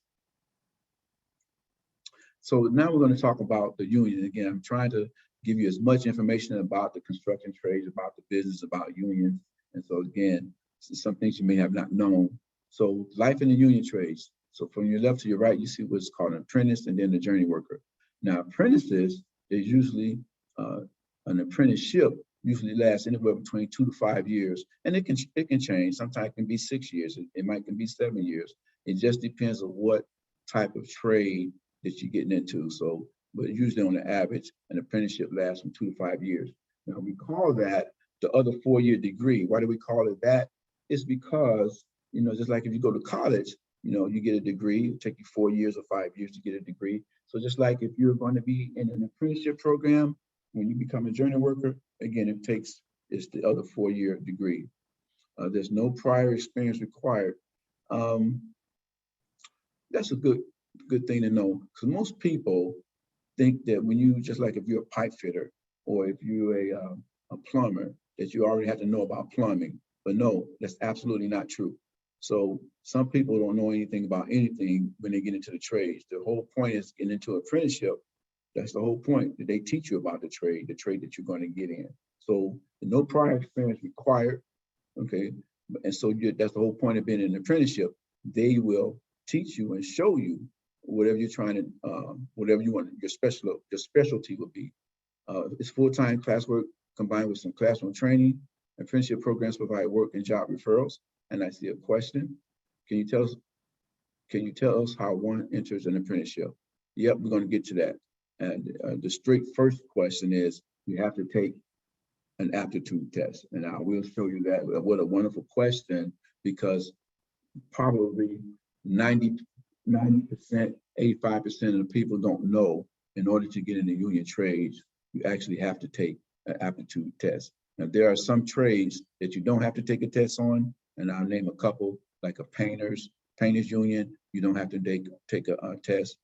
So now we're going to talk about the union. Again, I'm trying to give you as much information about the construction trades, about the business, about unions. And so again, some things you may have not known. So life in the union trades. So from your left to your right, you see what's called an apprentice and then the journey worker. Now apprentices is usually an apprenticeship usually lasts anywhere between 2 to 5 years, and it can change. Sometimes it can be 6 years. It might can be 7 years. It just depends on what type of trade that you're getting into. So, but usually on the average, an apprenticeship lasts from 2 to 5 years. Now we call that the other 4-year degree. Why do we call it that? It's because, you know, just like if you go to college, you know, you get a degree, it'll take you 4 years or 5 years to get a degree. So just like if you're going to be in an apprenticeship program, when you become a journey worker, again, it's the other 4-year degree. There's no prior experience required. That's a good thing to know, because most people think that when you, just like if you're a pipe fitter or if you're a plumber, that you already have to know about plumbing. But no, that's absolutely not true. So some people don't know anything about anything when they get into the trades. The whole point is getting into apprenticeship. That's the whole point, that they teach you about the trade that you're going to get in. So no prior experience required, okay? And so that's the whole point of being in an apprenticeship. They will teach you and show you whatever you're trying to, whatever you want, your specialty will be. It's full-time classwork combined with some classroom training. Apprenticeship programs provide work and job referrals. And I see a question. Can you tell us how one enters an apprenticeship? Yep, we're going to get to that. And the straight first question is, you have to take an aptitude test. And I will show you that. What a wonderful question, because probably 90%, 85% of the people don't know, in order to get in the union trades, you actually have to take an aptitude test. Now, there are some trades that you don't have to take a test on, and I'll name a couple, like a painters union, you don't have to take a test.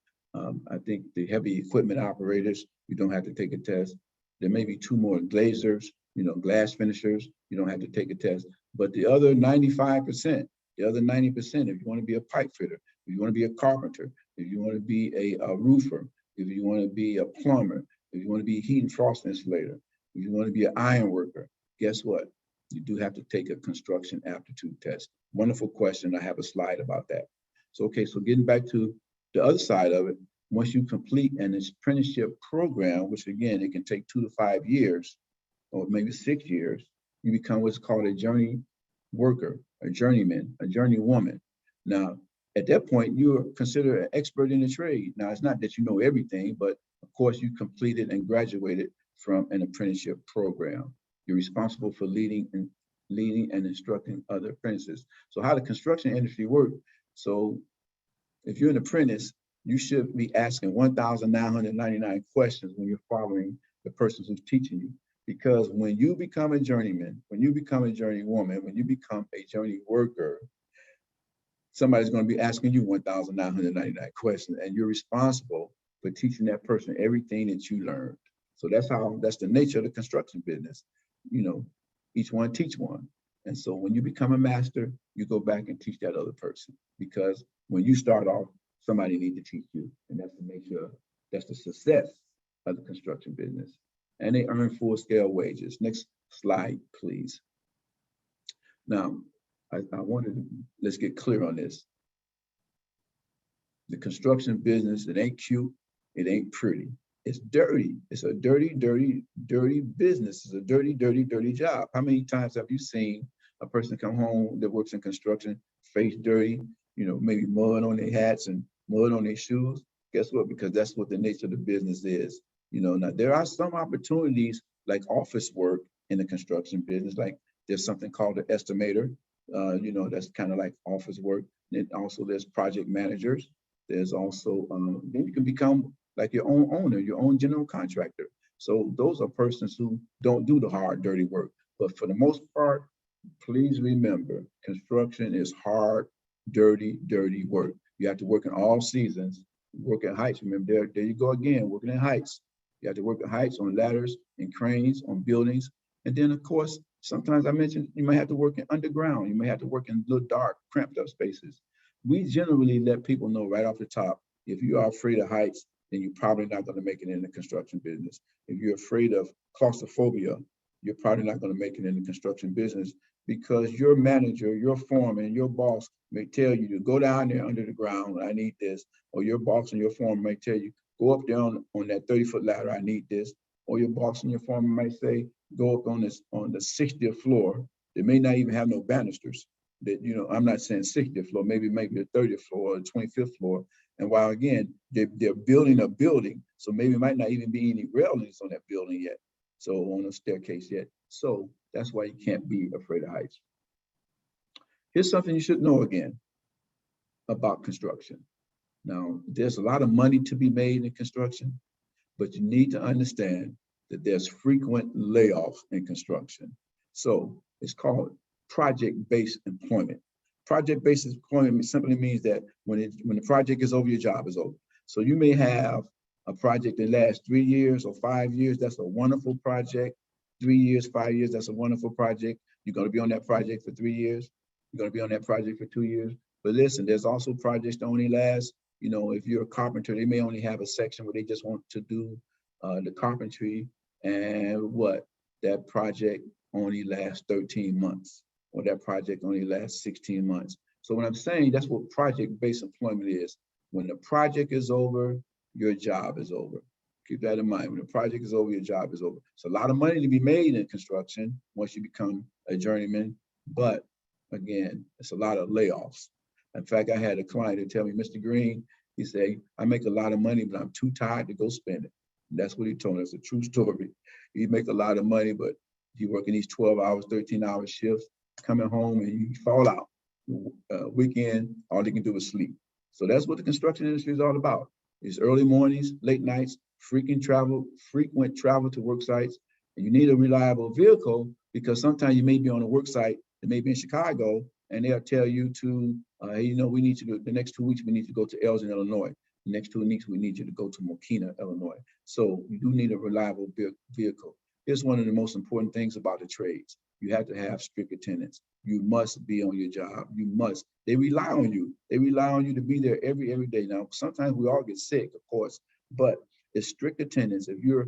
I think the heavy equipment operators, you don't have to take a test. There may be 2 more glazers, you know, glass finishers, you don't have to take a test. But the other 95%, the other 90%, if you want to be a pipe fitter, if you want to be a carpenter, if you want to be a roofer, if you want to be a plumber, if you want to be a heat and frost insulator, if you want to be an iron worker, guess what? You do have to take a construction aptitude test. Wonderful question. I have a slide about that. So, okay, so getting back to the other side of it, once you complete an apprenticeship program, which again, it can take 2 to 5 years, or maybe 6 years, you become what's called a journey worker, a journeyman, a journeywoman. Now, at that point, you're considered an expert in the trade. Now, it's not that you know everything, but of course, you completed and graduated from an apprenticeship program. You're responsible for leading and instructing other apprentices. So how the construction industry works. So if you're an apprentice, you should be asking 1,999 questions when you're following the person who's teaching you. Because when you become a journeyman, when you become a journeywoman, when you become a journey worker, somebody's going to be asking you 1,999 questions, and you're responsible for teaching that person everything that you learned. So that's the nature of the construction business. You know, each one teach one. And so when you become a master, you go back and teach that other person, because when you start off, somebody needs to teach you. And that's the nature, that's the success of the construction business. And they earn full-scale wages. Next slide, please. Now, I wanted to, let's get clear on this. The construction business, it ain't cute, it ain't pretty. It's dirty. It's a dirty, dirty, dirty business. It's a dirty, dirty, dirty job. How many times have you seen a person come home that works in construction, face dirty, you know, maybe mud on their hats and mud on their shoes? Guess what? Because that's what the nature of the business is. You know, now there are some opportunities like office work in the construction business. Like there's something called an estimator. You know, that's kind of like office work. And also there's project managers. There's also, then you can become like your own owner, your own general contractor. So those are persons who don't do the hard, dirty work. But for the most part, please remember, construction is hard, dirty work. You have to work in all seasons, work at heights. Remember, there you go again, working at heights. You have to work at heights on ladders and cranes, on buildings. And then of course, sometimes I mentioned you may have to work in underground. You may have to work in little dark, cramped up spaces. We generally let people know right off the top, if you are afraid of heights, then you're probably not going to make it in the construction business. If you're afraid of claustrophobia, you're probably not going to make it in the construction business, because your manager, your foreman, your boss may tell you to go down there under the ground, I need this. Or your boss and your foreman may tell you, go up there on that 30-foot ladder, I need this. Or your boss and your foreman might say, go up on the 60th floor. They may not even have no banisters. That, you know, I'm not saying 60th floor, maybe the 30th floor or the 25th floor. And while again, they're building a building, so maybe it might not even be any railings on that building yet. So on a staircase yet. So that's why you can't be afraid of heights. Here's something you should know again about construction. Now, there's a lot of money to be made in construction, but you need to understand that there's frequent layoffs in construction. So it's called project-based employment. Project-based employment simply means that when the project is over, your job is over. So you may have a project that lasts 3 years or 5 years. That's a wonderful project. 3 years, 5 years, that's a wonderful project. You're going to be on that project for 3 years. You're going to be on that project for 2 years. But listen, there's also projects that only last, you know, if you're a carpenter, they may only have a section where they just want to do the carpentry, and what, that project only lasts 13 months, or that project only lasts 16 months. So what I'm saying, that's what project-based employment is. When the project is over, your job is over. Keep that in mind. When the project is over, your job is over. It's a lot of money to be made in construction once you become a journeyman, but again, it's a lot of layoffs. In fact, I had a client who tell me, Mr. Green, he said, I make a lot of money, but I'm too tired to go spend it. And that's what he told us. It's a true story. He make a lot of money, but he working these 12 hours, 13-hour shifts, coming home and you fall out. Weekend, all he can do is sleep. So that's what the construction industry is all about. It's early mornings, late nights, frequent travel to work sites. And you need a reliable vehicle, because sometimes you may be on a work site that may be in Chicago, and they'll tell you to, hey, you know, we need you to, the next 2 weeks, we need to go to Elgin, Illinois. The next 2 weeks, we need you to go to Mokina, Illinois. So you do need a reliable vehicle. Here's one of the most important things about the trades. You have to have strict attendance. You must be on your job. You must. They rely on you. They rely on you to be there every day. Now, sometimes we all get sick, of course, but it's strict attendance. If you're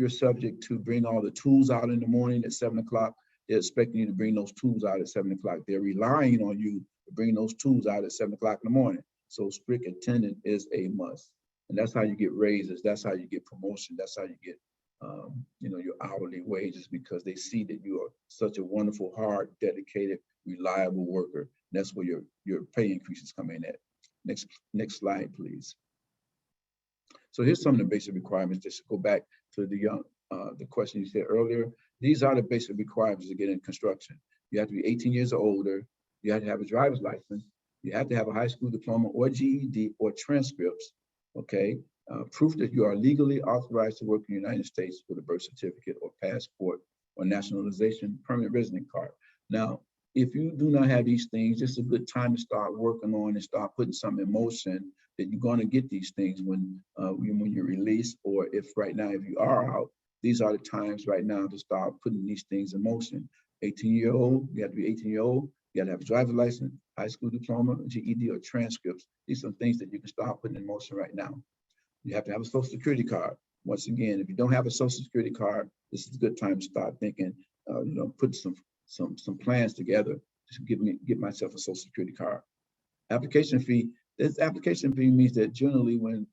subject to bring all the tools out in the morning at 7 o'clock, they're expecting you to bring those tools out at 7 o'clock. They're relying on you to bring those tools out at 7 o'clock in the morning. So strict attendance is a must. And that's how you get raises. That's how you get promotion. That's how you get you know, your hourly wages, because they see that you are such a wonderful, hard, dedicated, reliable worker. And that's where your pay increases come in at. Next slide, please. So here's some of the basic requirements. Just to go back to the question you said earlier. These are the basic requirements to get in construction. You have to be 18 years or older. You have to have a driver's license. You have to have a high school diploma or GED or transcripts. Okay. Proof that you are legally authorized to work in the United States with a birth certificate or passport or nationalization permanent resident card. Now, if you do not have these things, this is a good time to start working on and start putting some in motion that you're going to get these things when you're released, or if right now, if you are out, these are the times right now to start putting these things in motion. 18-year-old, you have to be 18-year-old, you have to have a driver's license, high school diploma, GED, or transcripts. These are things that you can start putting in motion right now. You have to have a social security card. Once again, if you don't have a social security card, this is a good time to start thinking, you know, put some plans together to get myself a social security card. Application fee. This application fee means that generally when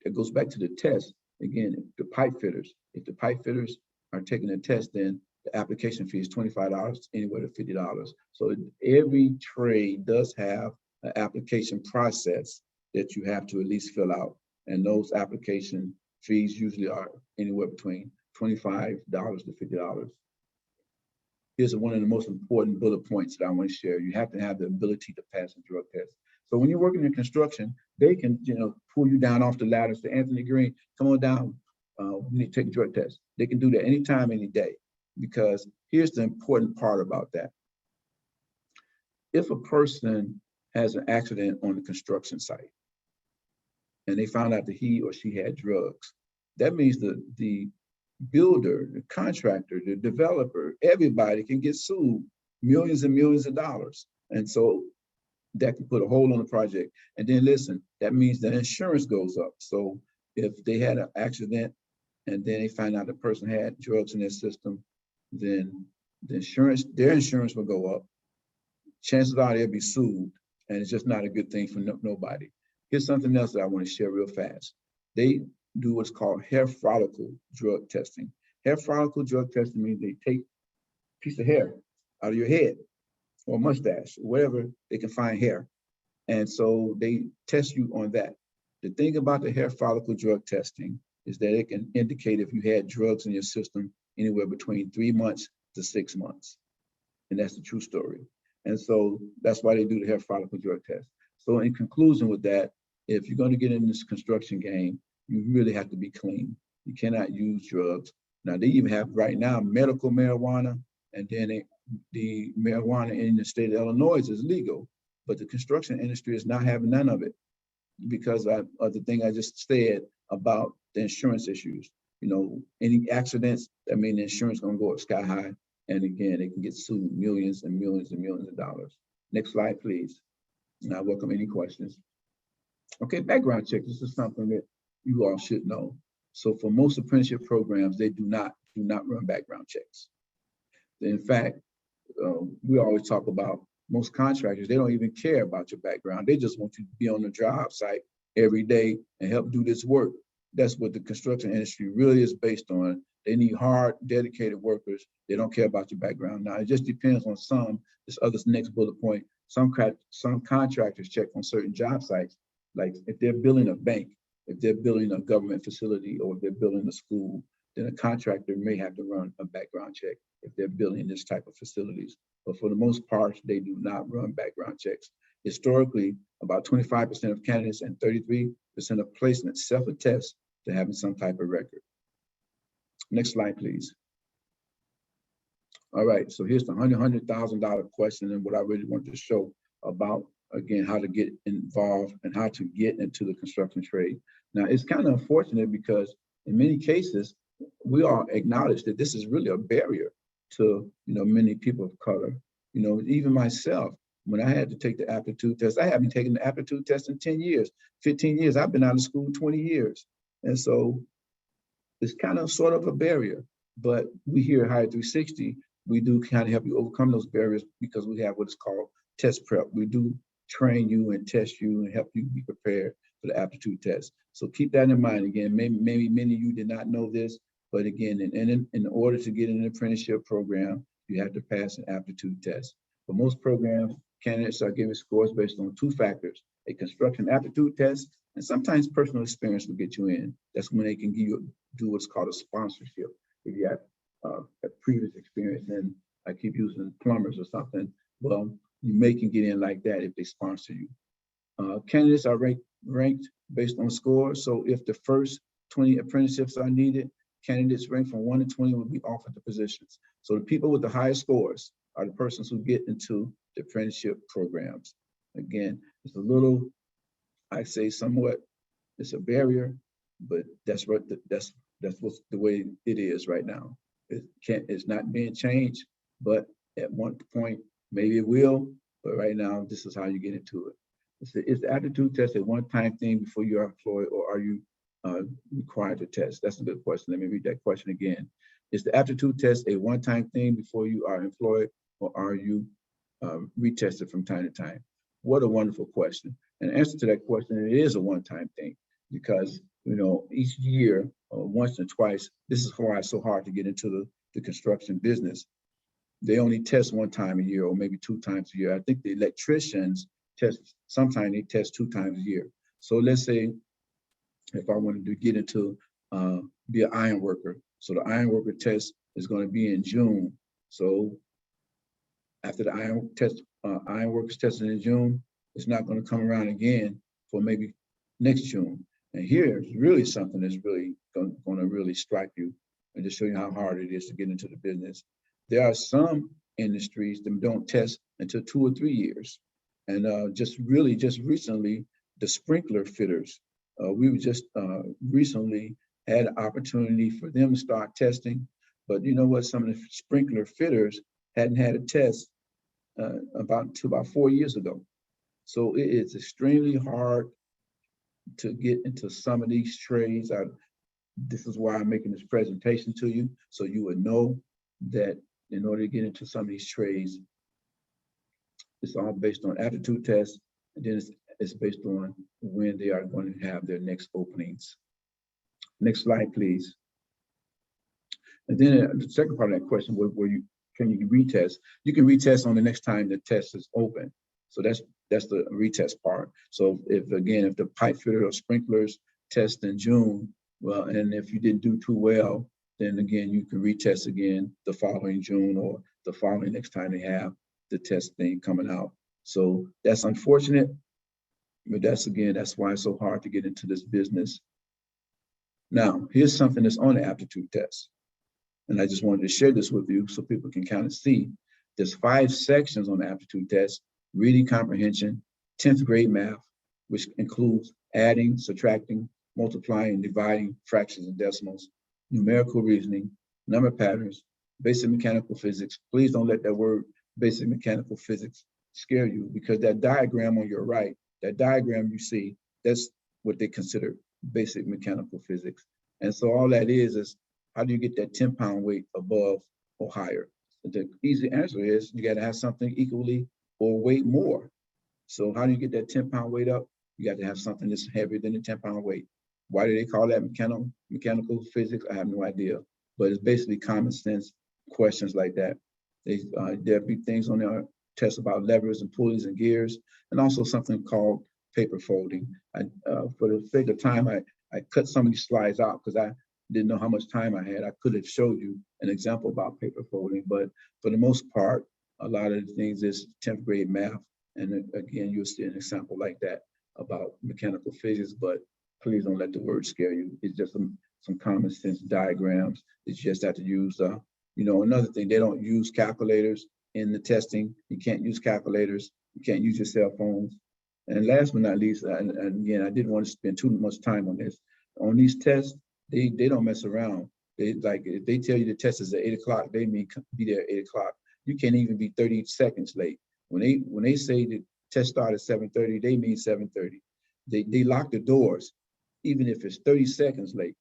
it goes back to the test, again, the pipe fitters, if the pipe fitters are taking a test, then the application fee is $25, anywhere to $50. So every trade does have an application process that you have to at least fill out. And those application fees usually are anywhere between $25 to $50. Here's one of the most important bullet points that I want to share. You have to have the ability to pass a drug test. So when you're working in construction, they can, pull you down off the ladder, say, Anthony Green, come on down, we need to take a drug test. They can do that anytime, any day, because here's the important part about that. If a person has an accident on the construction site and they found out that he or she had drugs, that means that the builder, the contractor, the developer, everybody can get sued millions and millions of dollars. And so that can put a hold on the project. And then listen, that means the insurance goes up. So if they had an accident and then they find out the person had drugs in their system, then their insurance will go up. Chances are they'll be sued, and it's just not a good thing for nobody. Here's something else that I want to share real fast. They do what's called hair follicle drug testing. Hair follicle drug testing means they take a piece of hair out of your head or mustache, or wherever they can find hair. And so they test you on that. The thing about the hair follicle drug testing is that it can indicate if you had drugs in your system anywhere between 3 months to 6 months. And that's the true story. And so that's why they do the hair follicle drug test. So in conclusion with that, if you're going to get in this construction game, you really have to be clean. You cannot use drugs. Now, they even have right now medical marijuana, and then the marijuana in the state of Illinois is legal, but the construction industry is not having none of it because of the thing I just said about the insurance issues. Any accidents, that means the insurance is going to go up sky high. And again, they can get sued millions and millions and millions of dollars. Next slide, please. And I welcome any questions. Okay, background check. This is something that you all should know. So for most apprenticeship programs, they do not run background checks. In fact, we always talk about most contractors, they don't even care about your background. They just want you to be on the job site every day and help do this work. That's what the construction industry really is based on. They need hard, dedicated workers. They don't care about your background. Now, it just depends on some. This other next bullet point, some contractors check on certain job sites, like if they're building a bank, if they're building a government facility, or if they're building a school, then a contractor may have to run a background check if they're building this type of facilities. But for the most part, they do not run background checks. Historically, about 25% of candidates and 33% of placements self-attest to having some type of record. Next slide, please. All right, so here's the $100,000 question, and what I really want to show about, again, how to get involved and how to get into the construction trade. Now, it's kind of unfortunate because in many cases, we all acknowledge that this is really a barrier to many people of color. Even myself, when I had to take the aptitude test, I haven't taken the aptitude test in 10 years, 15 years. I've been out of school 20 years. And so it's kind of sort of a barrier, but we here at Hire 360, we do kind of help you overcome those barriers because we have what is called test prep. We do train you and test you and help you be prepared for the aptitude test. So keep that in mind. Again, maybe many of you did not know this, but again, in order to get in an apprenticeship program, you have to pass an aptitude test. For most programs, candidates are given scores based on 2 factors, a construction aptitude test, and sometimes personal experience will get you in. That's when they can do what's called a sponsorship. If you have a previous experience, and I keep using plumbers or something, well, you can get in like that if they sponsor you. Candidates are ranked based on scores. So if the first 20 apprenticeships are needed, candidates ranked from 1 to 20 will be offered the positions. So the people with the highest scores are the persons who get into the apprenticeship programs. Again, it's a little, I say somewhat, it's a barrier, but that's what's the way it is right now. It's not being changed, but at one point, maybe it will, but right now, this is how you get into it. Is the aptitude test a one-time thing before you are employed, or are you required to test? That's a good question. Let me read that question again. Is the aptitude test a one-time thing before you are employed, or are you retested from time to time? What a wonderful question. And the answer to that question, it is a one-time thing because, each year, once or twice, this is why it's so hard to get into the construction business. They only test one time a year or maybe 2 times a year. I think the electricians test, sometimes they test 2 times a year. So let's say if I wanted to get into be an iron worker, so the iron worker test is going to be in June. So after the iron workers tested in June, it's not going to come around again for maybe next June. And here's really something that's really going to really strike you and to show you how hard it is to get into the business. There are some industries that don't test until 2 or 3 years. And just recently, the sprinkler fitters, we were just recently had an opportunity for them to start testing. But you know what? Some of the sprinkler fitters hadn't had a test about 4 years ago. So it is extremely hard to get into some of these trades. This is why I'm making this presentation to you, so you would know that in order to get into some of these trades, it's all based on aptitude tests, and then it's based on when they are going to have their next openings. Next slide, please. And then the second part of that question, can you retest? You can retest on the next time the test is open. So that's the retest part. So if the pipe fitter or sprinklers test in June, well, and if you didn't do too well, then again, you can retest again the following June or the following next time they have the test thing coming out. So that's unfortunate, but that's why it's so hard to get into this business. Now, here's something that's on the aptitude test. And I just wanted to share this with you so people can kind of see. There's 5 sections on the aptitude test: reading comprehension, 10th grade math, which includes adding, subtracting, multiplying, dividing, fractions and decimals, numerical reasoning, number patterns, basic mechanical physics. Please don't let that word basic mechanical physics scare you, because that diagram on your right, that diagram you see, that's what they consider basic mechanical physics. And so all that is how do you get that 10-pound weight above or higher? The easy answer is you got to have something equally or weight more. So how do you get that 10-pound weight up? You got to have something that's heavier than the 10-pound weight. Why do they call that mechanical physics? I have no idea, but it's basically common sense questions like that. There'll be things on there, tests about levers and pulleys and gears, and also something called paper folding. For the sake of time, I cut some of these slides out because I didn't know how much time I had. I could have showed you an example about paper folding, but for the most part, a lot of the things is 10th grade math. And again, you'll see an example like that about mechanical physics, but please don't let the word scare you. It's just some common sense diagrams that you just have to use. Another thing, they don't use calculators in the testing. You can't use calculators. You can't use your cell phones. And last but not least, and again, I didn't want to spend too much time on this. On these tests, they don't mess around. If they tell you the test is at 8 o'clock, they mean be there at 8 o'clock. You can't even be 30 seconds late. When they say the test started at 7:30, they mean 7:30. They lock the doors, even if it's 30 seconds late.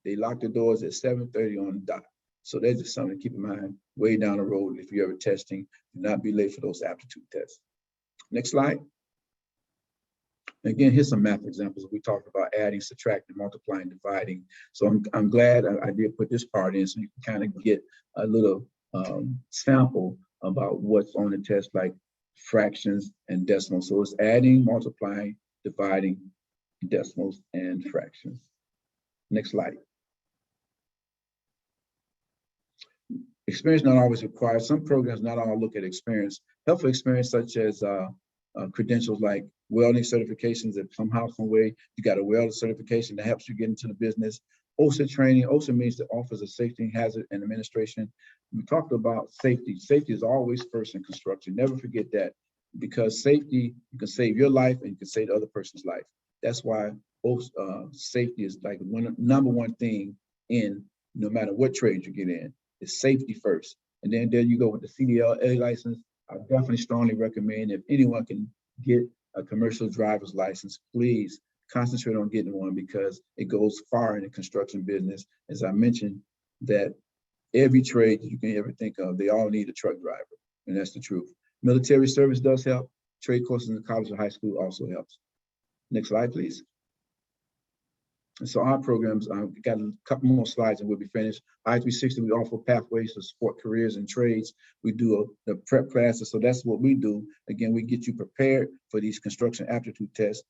They lock the doors at 7:30 on the dot. So that's just something to keep in mind way down the road. If you're ever testing, do not be late for those aptitude tests. Next slide. Again, here's some math examples. We talked about adding, subtracting, multiplying, dividing. So I'm glad I did put this part in so you can kind of get a little sample about what's on the test, like fractions and decimals. So it's adding, multiplying, dividing, decimals, and fractions. Next slide. Experience not always required. Some programs not all look at experience. Helpful experience such as credentials like welding certifications. If somehow, some way, you got a welder certification that helps you get into the business. OSHA training. OSHA means the Office of Safety, Hazard, and Administration. We talked about safety. Safety is always first in construction. Never forget that, because safety, you can save your life and you can save the other person's life. That's why safety is like number one thing in no matter what trade you get in. It's safety first. And then there you go with the CDLA license. I definitely strongly recommend if anyone can get a commercial driver's license, please concentrate on getting one, because it goes far in the construction business. As I mentioned, that every trade you can ever think of, they all need a truck driver, and that's the truth. Military service does help. Trade courses in college or high school also helps. Next slide, please. And so our programs, we got a couple more slides and we'll be finished. I-360, we offer pathways to support careers and trades. We do the prep classes, so that's what we do. Again, we get you prepared for these construction aptitude tests.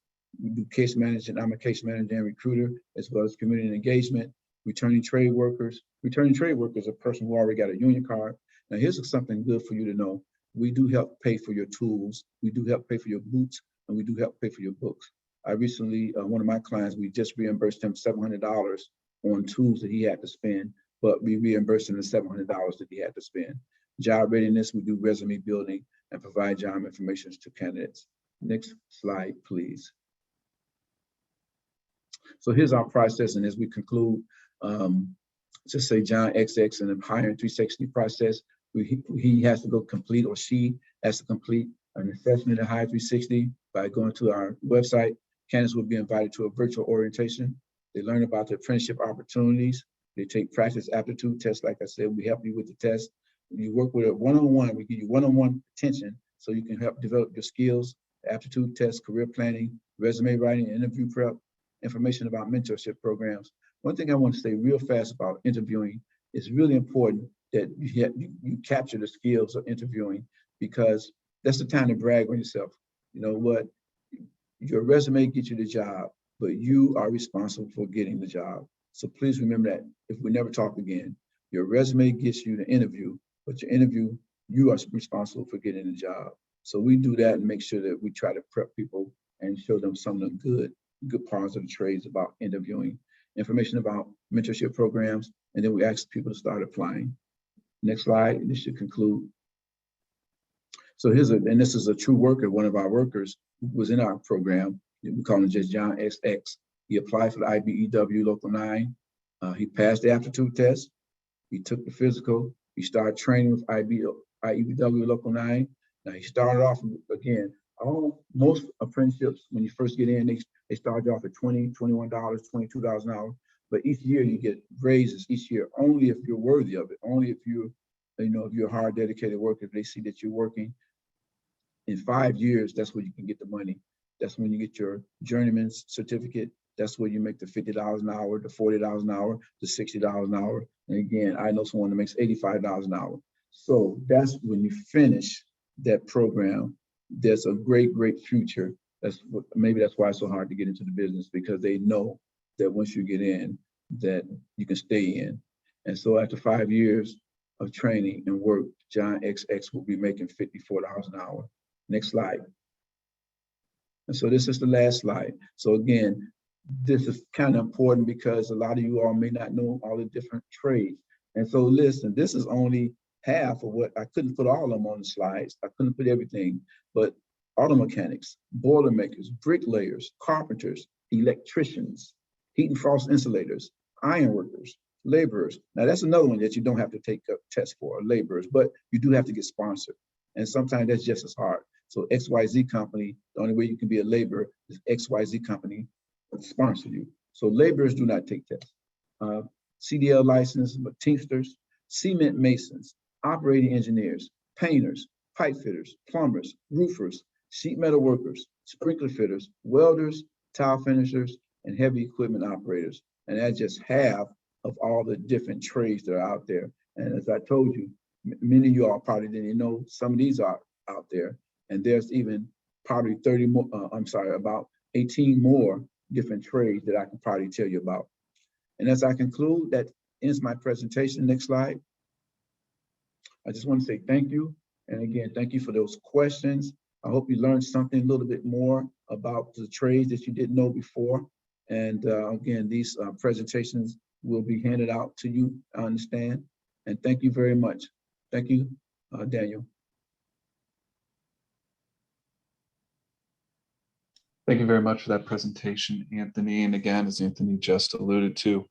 We do case management. I'm a case manager and recruiter, as well as community engagement, returning trade workers. Returning trade workers are a person who already got a union card. Now, here's something good for you to know. We do help pay for your tools. We do help pay for your boots, and we do help pay for your books. I recently, one of my clients, we just reimbursed him $700 on tools that he had to spend, but we reimbursed him the $700 that he had to spend. Job readiness, we do resume building and provide job information to candidates. Next slide, please. So here's our process, and as we conclude, just say John XX and the hiring 360 process, he has to go complete, or she has to complete an assessment of Hire 360 by going to our website. Candidates will be invited to a virtual orientation. They learn about the apprenticeship opportunities. They take practice aptitude tests. Like I said, we help you with the test. You work with a one-on-one. We give you one-on-one attention so you can help develop your skills, aptitude tests, career planning, resume writing, interview prep, information about mentorship programs. One thing I want to say real fast about interviewing, it's really important that you capture the skills of interviewing, because that's the time to brag on yourself. You know what? Your resume gets you the job, but you are responsible for getting the job. So please remember that if we never talk again. Your resume gets you the interview, but your interview, you are responsible for getting the job. So we do that and make sure that we try to prep people and show them some of the good parts of the trades about interviewing, information about mentorship programs, and then we ask people to start applying. Next slide, and this should conclude. So and this is a true worker, one of our workers who was in our program. We call him just John XX. He applied for the IBEW Local 9. He passed the aptitude test. He took the physical. He started training with IBEW Local 9. Now he started off, again, most apprenticeships, when you first get in, they start off at $20, $21, $22 an hour. But each year you get raises each year, only if you're worthy of it, only if you're a hard, dedicated worker, if they see that you're working. In 5 years, that's where you can get the money. That's when you get your journeyman's certificate. That's where you make the $50 an hour, the $40 an hour, the $60 an hour. And again, I know someone that makes $85 an hour. So that's when you finish that program. There's a great, great future. Maybe that's why it's so hard to get into the business, because they know that once you get in, that you can stay in. And so after 5 years of training and work, John XX will be making $54 an hour. Next slide. And so this is the last slide. So again, this is kind of important because a lot of you all may not know all the different trades. And so listen, this is only half of what I couldn't put all of them on the slides. I couldn't put everything, but auto mechanics, boiler makers, bricklayers, carpenters, electricians, heat and frost insulators, iron workers, laborers. Now that's another one that you don't have to take a test for, laborers, but you do have to get sponsored. And sometimes that's just as hard. So XYZ company, the only way you can be a laborer is XYZ company sponsor you. So laborers do not take tests. CDL license, Teamsters, cement masons, operating engineers, painters, pipe fitters, plumbers, roofers, sheet metal workers, sprinkler fitters, welders, tile finishers, and heavy equipment operators. And that's just half of all the different trades that are out there. And as I told you, many of you all probably didn't know some of these are out there. And there's even probably 30 more, about 18 more different trades that I can probably tell you about. And as I conclude, that ends my presentation. Next slide. I just want to say thank you. And again, thank you for those questions. I hope you learned something a little bit more about the trades that you didn't know before. And again, these presentations will be handed out to you, I understand. And thank you very much. Thank you, Daniel. Thank you very much for that presentation, Anthony. And again, as Anthony just alluded to,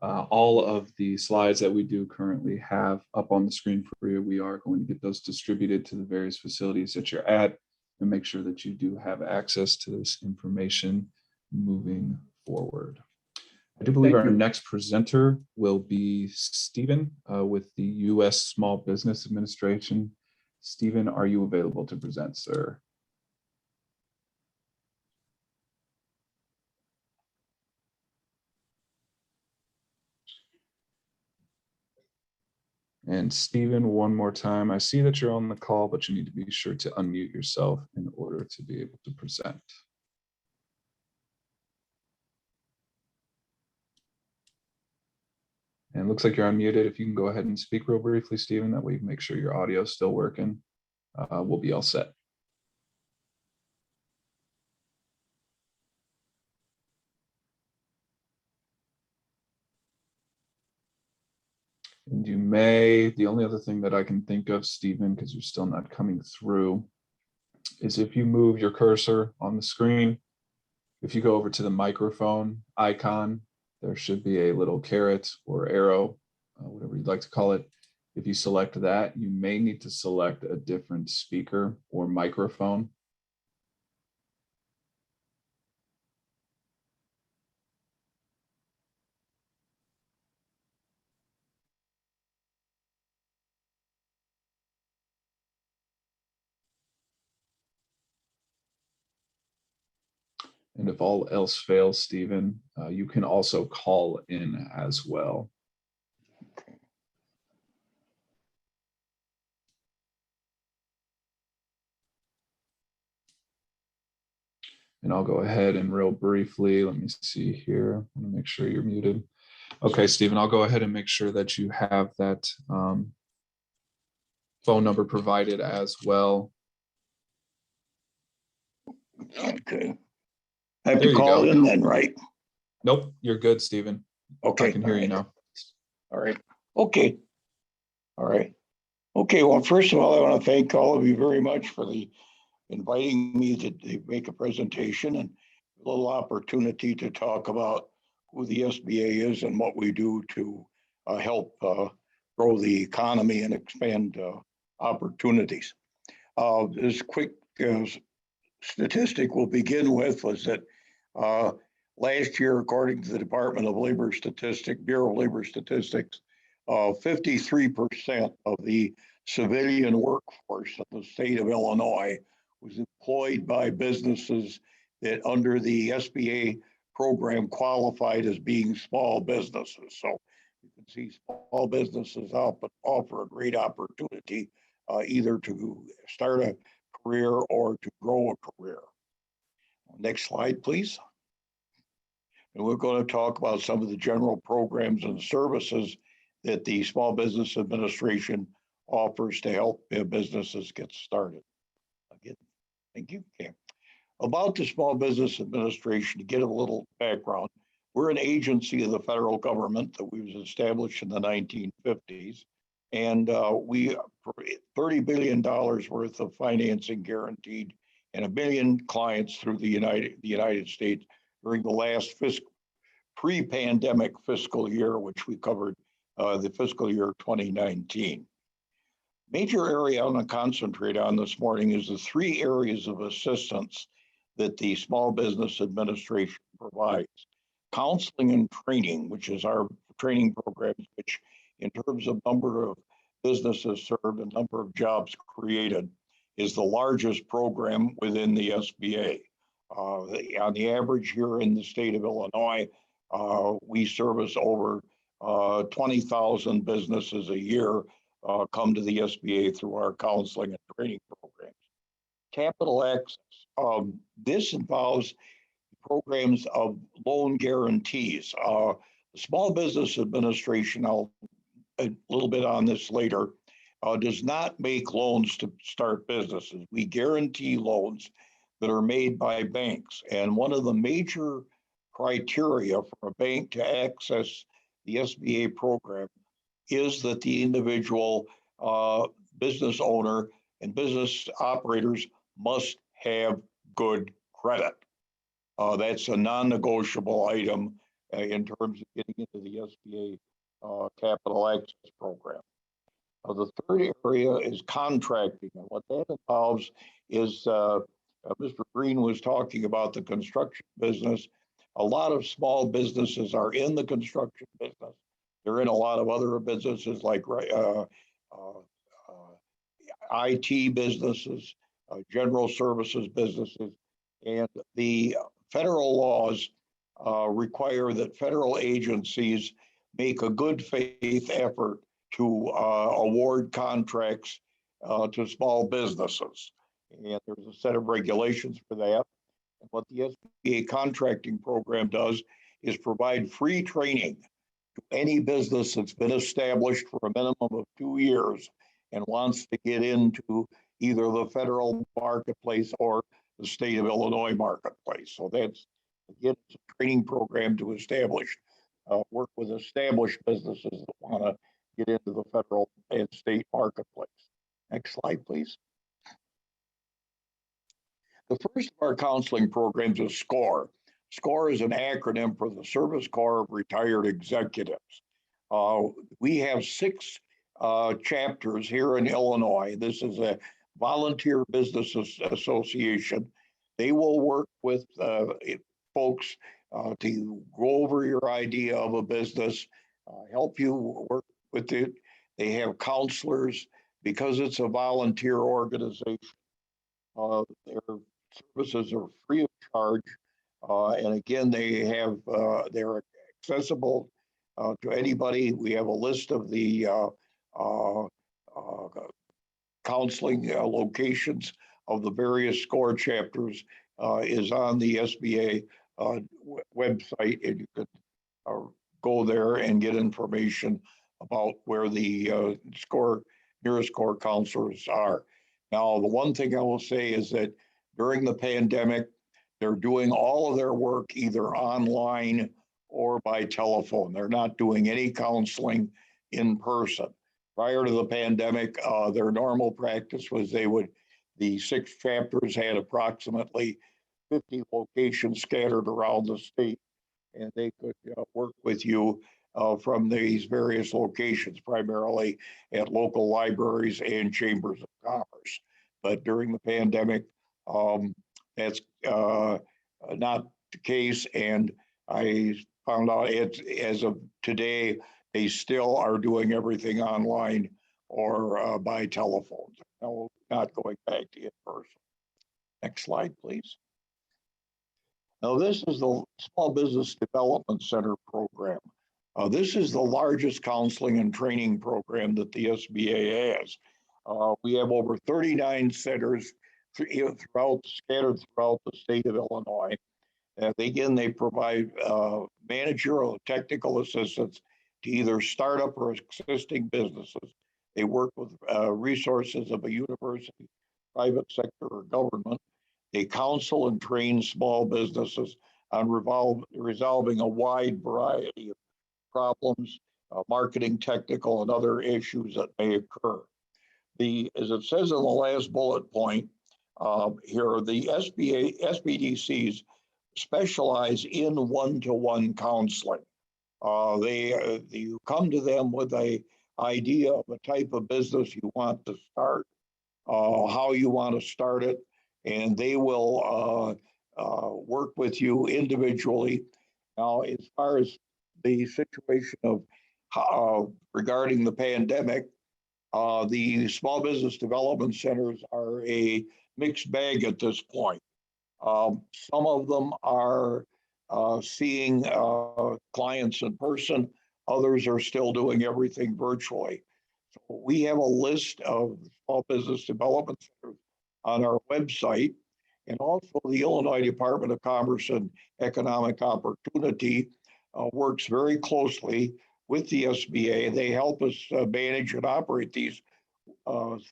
all of the slides that we do currently have up on the screen for you. We are going to get those distributed to the various facilities that you're at and make sure that you do have access to this information moving forward. I do believe our next presenter will be Stephen with the U.S. Small Business Administration. Stephen, are you available to present, sir? And Stephen, one more time. I see that you're on the call, but you need to be sure to unmute yourself in order to be able to present. And it looks like you're unmuted. If you can go ahead and speak real briefly, Stephen, that way you can make sure your audio is still working. We'll be all set. And you may, the only other thing that I can think of, Stephen, because you're still not coming through, is if you move your cursor on the screen, if you go over to the microphone icon, there should be a little caret or arrow, whatever you'd like to call it. If you select that, you may need to select a different speaker or microphone. And if all else fails, Stephen, you can also call in as well. And I'll go ahead and real briefly, let me see here. I want to make sure you're muted. Okay, Stephen, I'll go ahead and make sure that you have that phone number provided as well. Okay. I have There to you call go. in then, right? Nope, you're good, Stephen. Okay. I can hear you now. All right. Okay. All right. Okay. Well, first of all, I want to thank all of you very much for inviting me to make a presentation and a little opportunity to talk about who the SBA is and what we do to help grow the economy and expand opportunities. This quick statistic we'll begin with was that last year, according to the Department of Labor Statistics, Bureau of Labor Statistics, 53% of the civilian workforce of the state of Illinois was employed by businesses that under the SBA program qualified as being small businesses. So you can see small businesses offer a great opportunity either to start a career or to grow a career. Next slide, please. And we're going to talk about some of the general programs and services that the Small Business Administration offers to help businesses get started. Again, thank you. Okay. About the Small Business Administration, to get a little background, we're an agency of the federal government that was established in the 1950s. And we $30 billion worth of financing guaranteed and 1 million clients through the United States during the last pre-pandemic fiscal year, which we covered the fiscal year 2019. Major area I want to concentrate on this morning is the 3 areas of assistance that the Small Business Administration provides. Counseling and training, which is our training programs, which in terms of number of businesses served and number of jobs created is the largest program within the SBA. On the average here in the state of Illinois, we service over 20,000 businesses a year come to the SBA through our counseling and training programs. Capital access. This involves programs of loan guarantees. The Small Business Administration, I'll a little bit on this later, does not make loans to start businesses. We guarantee loans that are made by banks. And one of the major criteria for a bank to access the SBA program is that the individual business owner and business operators must have good credit. That's a non-negotiable item in terms of getting into the SBA capital access program. The third area is contracting, and what that involves is Mr. Green was talking about the construction business. A lot of small businesses are in the construction business. They're in a lot of other businesses like IT businesses, general services businesses, and the federal laws require that federal agencies make a good faith effort to award contracts to small businesses. And there's a set of regulations for that. And what the Sba Contracting Program does is provide free training to any business that's been established for a minimum of 2 years and wants to get into either the federal marketplace or the state of Illinois marketplace. So that's, again, it's a training program to work with established businesses that want to get into the federal and state marketplace. Next slide, please. The first of our counseling programs is SCORE. SCORE is an acronym for the Service Corps of Retired Executives. We have 6 chapters here in Illinois. This is a volunteer business association. They will work with folks to go over your idea of a business, help you work with it. They have counselors because it's a volunteer organization. Their services are free of charge. And again, they're accessible to anybody. We have a list of the counseling locations of the various SCORE chapters is on the Sba website, and you could go there and get information about where the nearest SCORE counselors are. Now, the one thing I will say is that during the pandemic, they're doing all of their work either online or by telephone. They're not doing any counseling in person. Prior to the pandemic, their normal practice was the 6 chapters had approximately 50 locations scattered around the state, and they could work with you from these various locations, primarily at local libraries and chambers of commerce. But during the pandemic, that's not the case, and I found out as of today, they still are doing everything online or by telephone. No, not going back to in person. Next slide, please. Now, this is the Small Business Development Center program. This is the largest counseling and training program that the SBA has. We have over 39 centers scattered throughout the state of Illinois. They provide managerial technical assistance to either startup or existing businesses. They work with resources of a university, private sector, or government. They counsel and train small businesses on resolving a wide variety of problems, marketing, technical, and other issues that may occur. As it says in the last bullet point here, the SBDCs specialize in one-to-one counseling. You come to them with an idea of a type of business you want to start, how you want to start it, and they will work with you individually. Now, as far as the situation of regarding the pandemic, the small business development centers are a mixed bag at this point. Some of them are seeing clients in person. Others are still doing everything virtually. So we have a list of small business development centers on our website, and also the Illinois Department of Commerce and Economic Opportunity works very closely with the SBA. They help us manage and operate these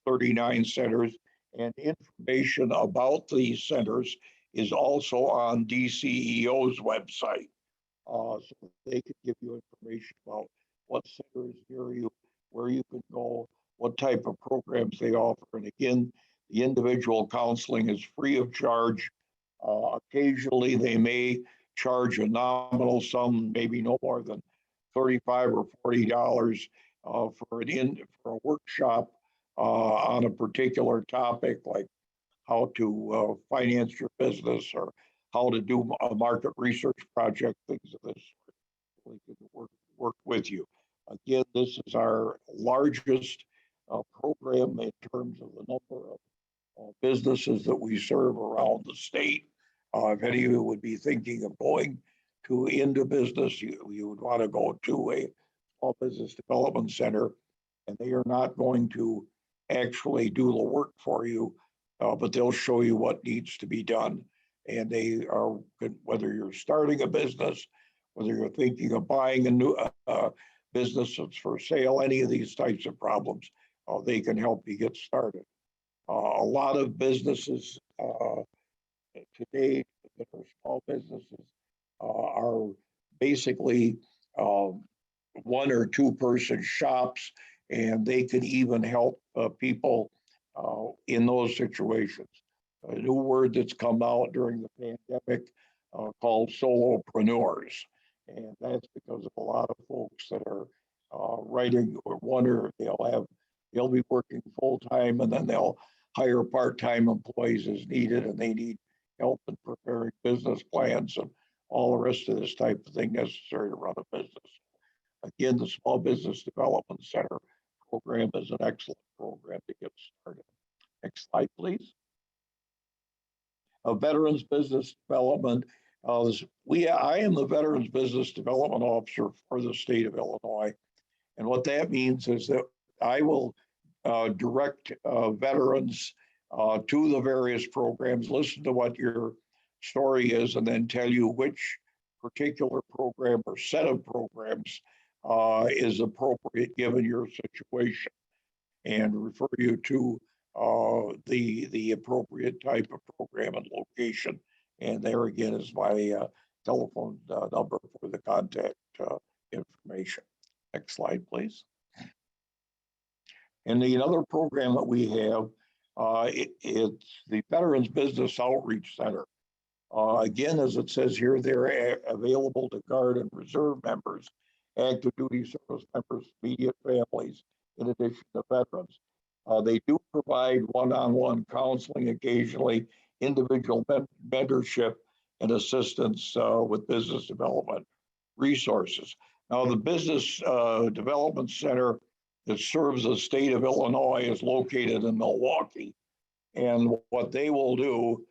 39 centers, and information about these centers is also on DCEO's website. So they can give you information about what centers near you, where you can go, what type of programs they offer. And again, the individual counseling is free of charge. Occasionally, they may charge a nominal sum, maybe no more than $35 or $40 for a workshop on a particular topic, like how to finance your business or how to do a market research project, things of this sort. We can work with you. Again, this is our largest program in terms of the number of businesses that we serve around the state. If any of you would be thinking of going into business, you would want to go to a small business development center. and they are not going to actually do the work for you, but they'll show you what needs to be done. And they are, whether you're starting a business, whether you're thinking of buying a new business that's for sale, any of these types of problems, they can help you get started. A lot of businesses today that are small businesses are basically 1 or 2 person shops, and they can even help people in those situations. A new word that's come out during the pandemic called solopreneurs. And that's because of a lot of folks that are writing or wonder they'll be working full time, and then they'll hire part-time employees as needed, and they need help in preparing business plans and all the rest of this type of thing necessary to run a business. Again, the Small Business Development Center program is an excellent program to get started. Next slide, please. Veterans Business Development. I am the Veterans Business Development Officer for the state of Illinois. And what that means is that I will direct veterans to the various programs, listen to what your story is, and then tell you which particular program or set of programs is appropriate given your situation, and refer you to the appropriate type of program and location. And there again is my telephone number for the contact information. Next slide, please. And the other program that we have, it's the Veterans Business Outreach Center. Again, as it says here, they're available to Guard and Reserve members, active duty service members, immediate families, in addition to veterans. They do provide one-on-one counseling occasionally, individual mentorship, and assistance with business development resources. Now, the Business Development Center that serves the state of Illinois is located in Milwaukee. And what they will do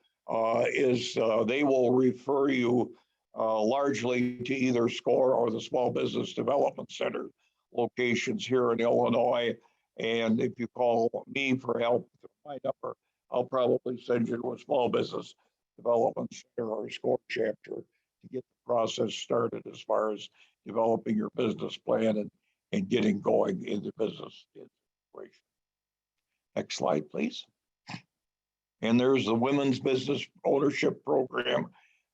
is they will refer you largely to either SCORE or the Small Business Development Center locations here in Illinois. And if you call me for help, my number, I'll probably send you to a Small Business Development Center or a SCORE chapter to get the process started as far as developing your business plan and getting going in the business situation. Next slide, please. And there's the Women's Business Ownership Program.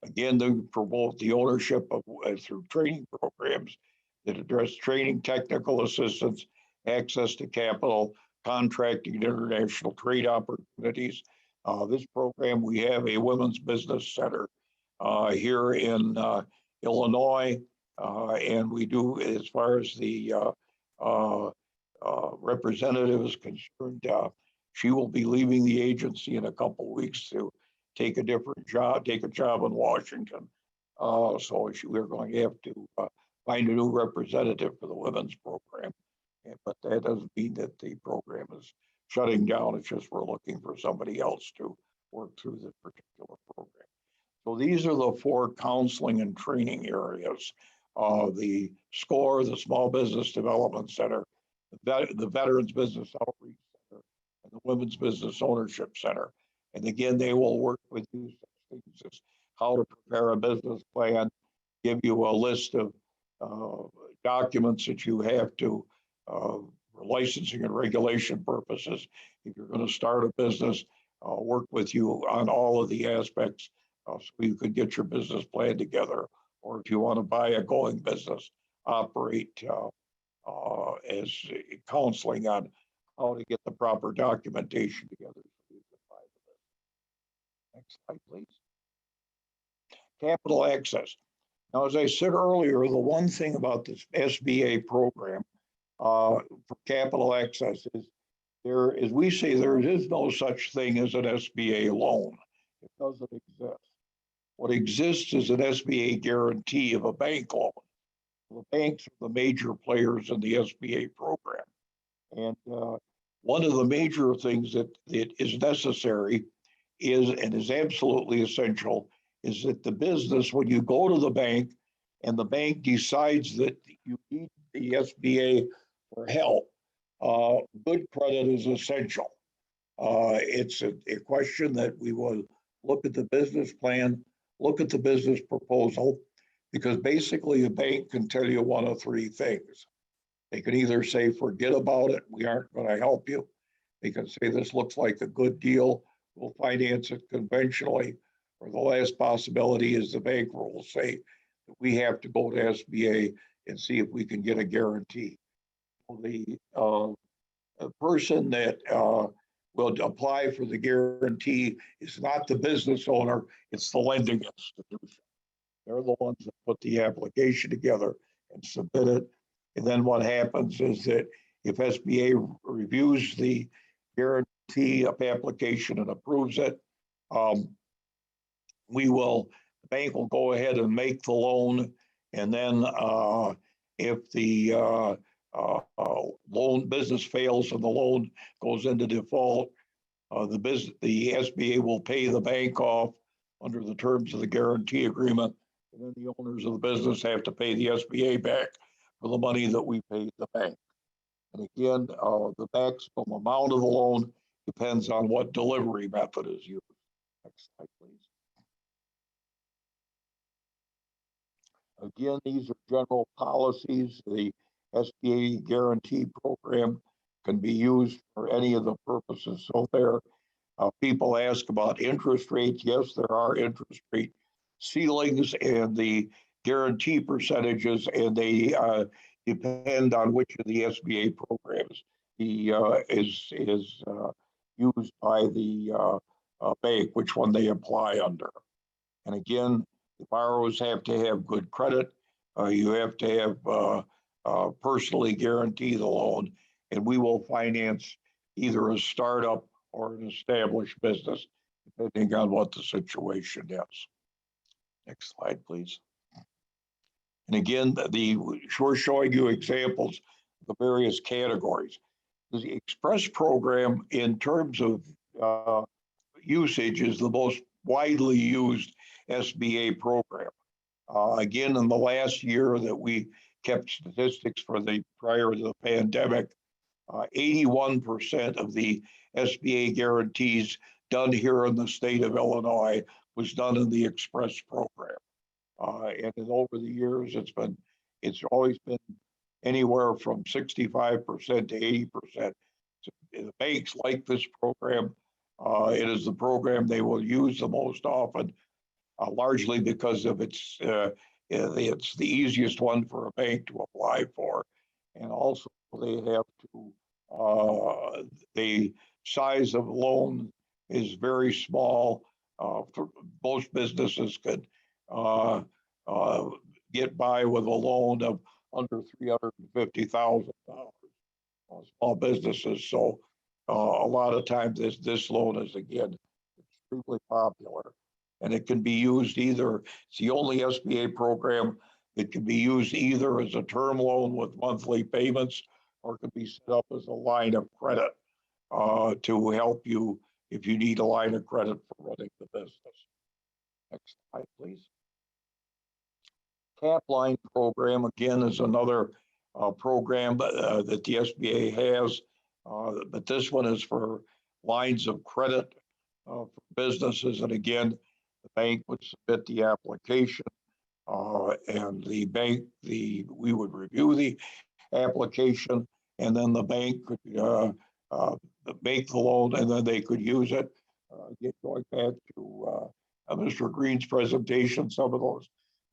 Again, they promote the ownership of through training programs that address training, technical assistance, access to capital, contracting, and international trade opportunities. This program, we have a Women's Business Center here in Illinois, and we do, as far as the representative is concerned, she will be leaving the agency in a couple of weeks to take a different job, take a job in Washington. So we're going to have to find a new representative for the women's program. But that doesn't mean that the program is shutting down. It's just we're looking for somebody else to work through this particular program. So these are the 4 counseling and training areas. The SCORE, the Small Business Development Center, the Veterans Business Outreach Center, and the Women's Business Ownership Center. And again, they will work with you things as how to prepare a business plan, give you a list of documents that you have to, for licensing and regulation purposes. If you're going to start a business, work with you on all of the aspects so you could get your business plan together. Or if you want to buy a going business, operate as counseling on how to get the proper documentation together so you can buy the business. Next slide, please. Capital access. Now, as I said earlier, the one thing about this SBA program for capital access is as we say, there is no such thing as an SBA loan. It doesn't exist. What exists is an SBA guarantee of a bank loan. The banks are the major players in the SBA program. And one of the major things that is necessary and is absolutely essential is that the business, when you go to the bank and the bank decides that you need the SBA for help, good credit is essential. It's a question that we will look at the business plan, look at the business proposal, because basically a bank can tell you one of three things. They can either say, forget about it, we aren't going to help you. They can say, this looks like a good deal, we'll finance it conventionally. Or the last possibility is the bank will say that we have to go to SBA and see if we can get a guarantee. The person that will apply for the guarantee is not the business owner, it's the lending institution. They're the ones that put the application together and submit it. And then what happens is that if SBA reviews the guarantee application and approves it, the bank will go ahead and make the loan. And then if the loan business fails and the loan goes into default, the SBA will pay the bank off under the terms of the guarantee agreement. And then the owners of the business have to pay the SBA back for the money that we paid the bank. And again, the maximum amount of the loan depends on what delivery method is used. Next slide, please. Again, these are general policies. The SBA guarantee program can be used for any of the purposes. So there, people ask about interest rates. Yes, there are interest rate ceilings and the guarantee percentages, and they depend on which of the SBA programs is used by the bank, which one they apply under. And again, the borrowers have to have good credit. You have to have personally guarantee the loan, and we will finance either a startup or an established business, depending on what the situation is. Next slide, please. And again, we're showing you examples of the various categories. The Express program, in terms of usage, is the most widely used SBA program. Again, in the last year that we kept statistics for prior to the pandemic, 81% of the SBA guarantees done here in the state of Illinois was done in the Express program. And over the years, it's always been anywhere from 65% to 80%. So the banks like this program. It is the program they will use the most often, largely because of it's the easiest one for a bank to apply for, and also they have to the size of the loan is very small. For most businesses could get by with a loan of under $350,000. Small businesses, so a lot of times this loan is again extremely popular, and it can be used either. It's the only SBA program that can be used either as a term loan with monthly payments, or it can be set up as a line of credit to help you if you need a line of credit for running the business. Next slide, please. Capline program, again, is another program that the SBA has, but this one is for lines of credit for businesses. And again, the bank would submit the application, and the bank, we would review the application, and then the bank could make the loan, and then they could use it. Going back to Mr. Green's presentation, some of those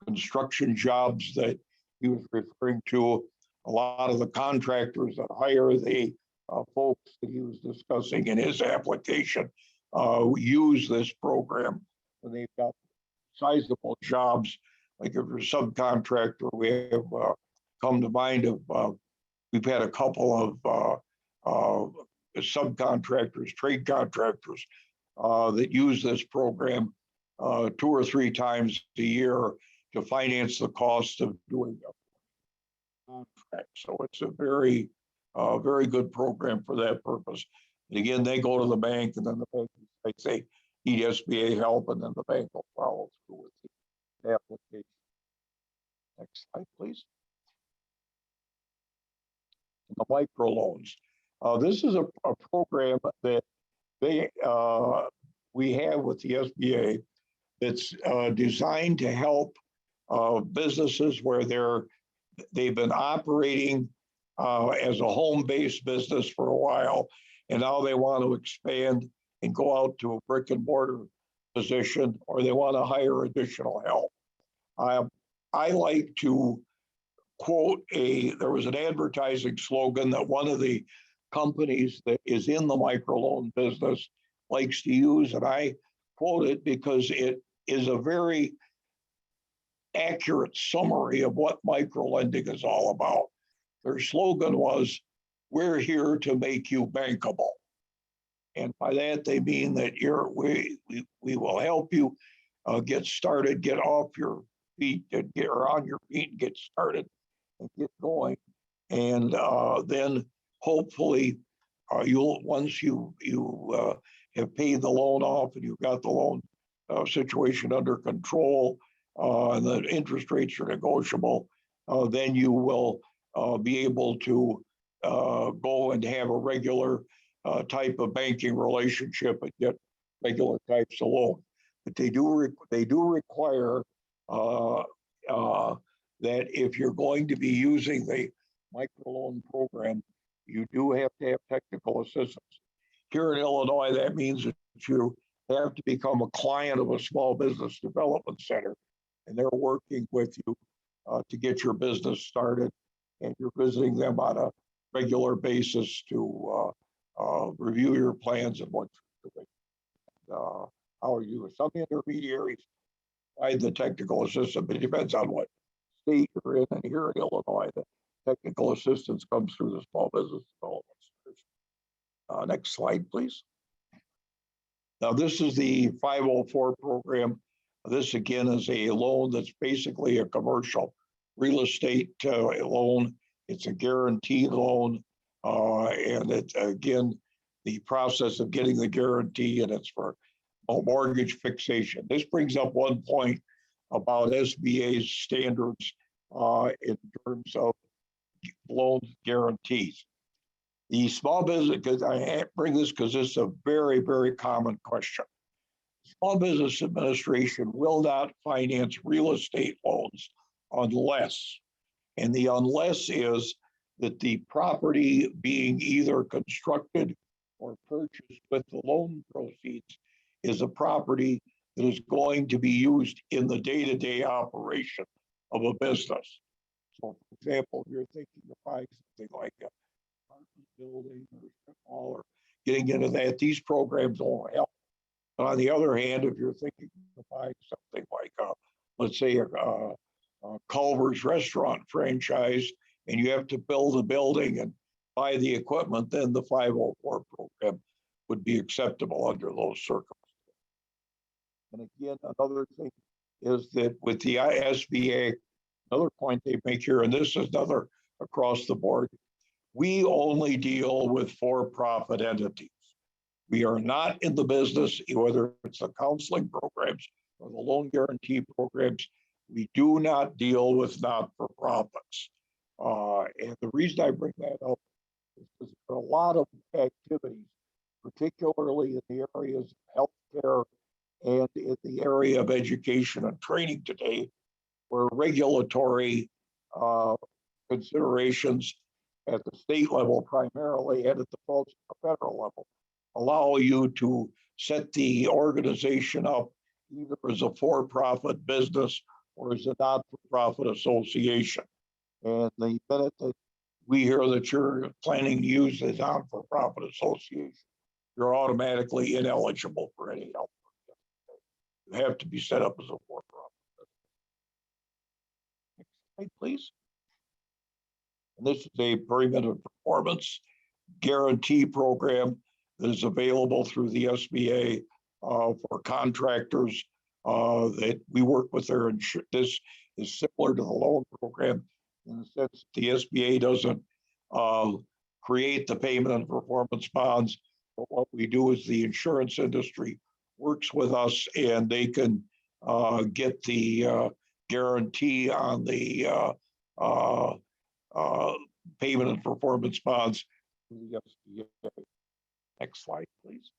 construction jobs that he was referring to, a lot of the contractors that hire the folks that he was discussing in his application use this program when they've got sizable jobs. Like if you're a subcontractor, we have come to mind of, we've had a couple of subcontractors, trade contractors that use this program 2 or 3 times a year to finance the cost of doing a contract. So it's a very good program for that purpose. And again, they go to the bank, and then the bank might say, need SBA help, and then the bank will follow through with the application. Next slide, please. And the microloans. This is a program that we have with the SBA that's designed to help businesses where they've been operating as a home-based business for a while, and now they want to expand and go out to a brick and mortar position, or they want to hire additional help. I like to quote there was an advertising slogan that one of the companies that is in the microloan business likes to use, and I quote it because it is a very accurate summary of what microlending is all about. Their slogan was, "We're here to make you bankable." And by that, they mean that we will help you get started, get off your feet, and get on your feet and get started and get going. And then hopefully once you have paid the loan off and you've got the loan situation under control, and the interest rates are negotiable, then you will be able to go and have a regular type of banking relationship and get regular types of loan. But they do require that if you're going to be using the microloan program, you do have to have technical assistance. Here in Illinois, that means that you have to become a client of a small business development center, and they're working with you to get your business started, and you're visiting them on a regular basis to review your plans and what you're doing. How are you? Some intermediaries provide the technical assistance, but it depends on what state you're in. And here in Illinois, the technical assistance comes through the Small Business Development Centers. Next slide, please. Now, this is the 504 program. This, again, is a loan that's basically a commercial real estate loan. It's a guaranteed loan. And it's, again, the process of getting the guarantee, and it's for mortgage fixation. This brings up one point about SBA's standards in terms of loan guarantees. The small business, because I bring this because it's a very, very common question. Small Business Administration will not finance real estate loans unless, and the unless is that the property being either constructed or purchased with the loan proceeds is a property that is going to be used in the day-to-day operation of a business. So, for example, if you're thinking of buying something like a apartment building or strip mall or getting into that, these programs won't help. But on the other hand, if you're thinking of buying something like, let's say, a Culver's restaurant franchise, and you have to build a building and buy the equipment, then the 504 program would be acceptable under those circumstances. And again, another thing is that with the SBA, another point they make here, and this is another across the board, we only deal with for-profit entities. We are not in the business, whether it's the counseling programs or the loan guarantee programs, we do not deal with not-for-profits. And the reason I bring that up is because there are a lot of activities, particularly in the areas of healthcare and in the area of education and training today, where regulatory considerations at the state level primarily and at the federal level allow you to set the organization up either as a for-profit business or as a not-for-profit association. And the minute that we hear that you're planning to use a non-for-profit association, you're automatically ineligible for any help. You have to be set up as a for-profit business. Next slide, please. And this is a payment of performance guarantee program that is available through the SBA for contractors that we work with their insurance. This is similar to the loan program in the sense that the SBA doesn't create the payment and performance bonds, but what we do is the insurance industry works with us and they can get the guarantee on the payment and performance bonds the SBA. Next slide, please.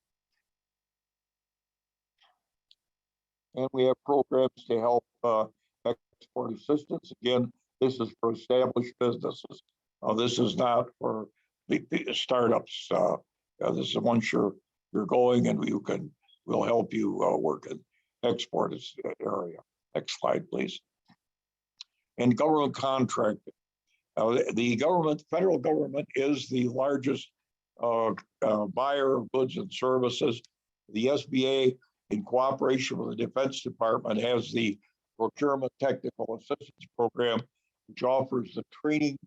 And we have programs to help export assistance. Again, this is for established businesses. This is not for big startups. This is once you're going, and we'll help you work in export area. Next slide, please. And government contracting. The federal government is the largest buyer of goods and services. The SBA, in cooperation with the Defense Department, has the Procurement Technical Assistance Program, which offers the training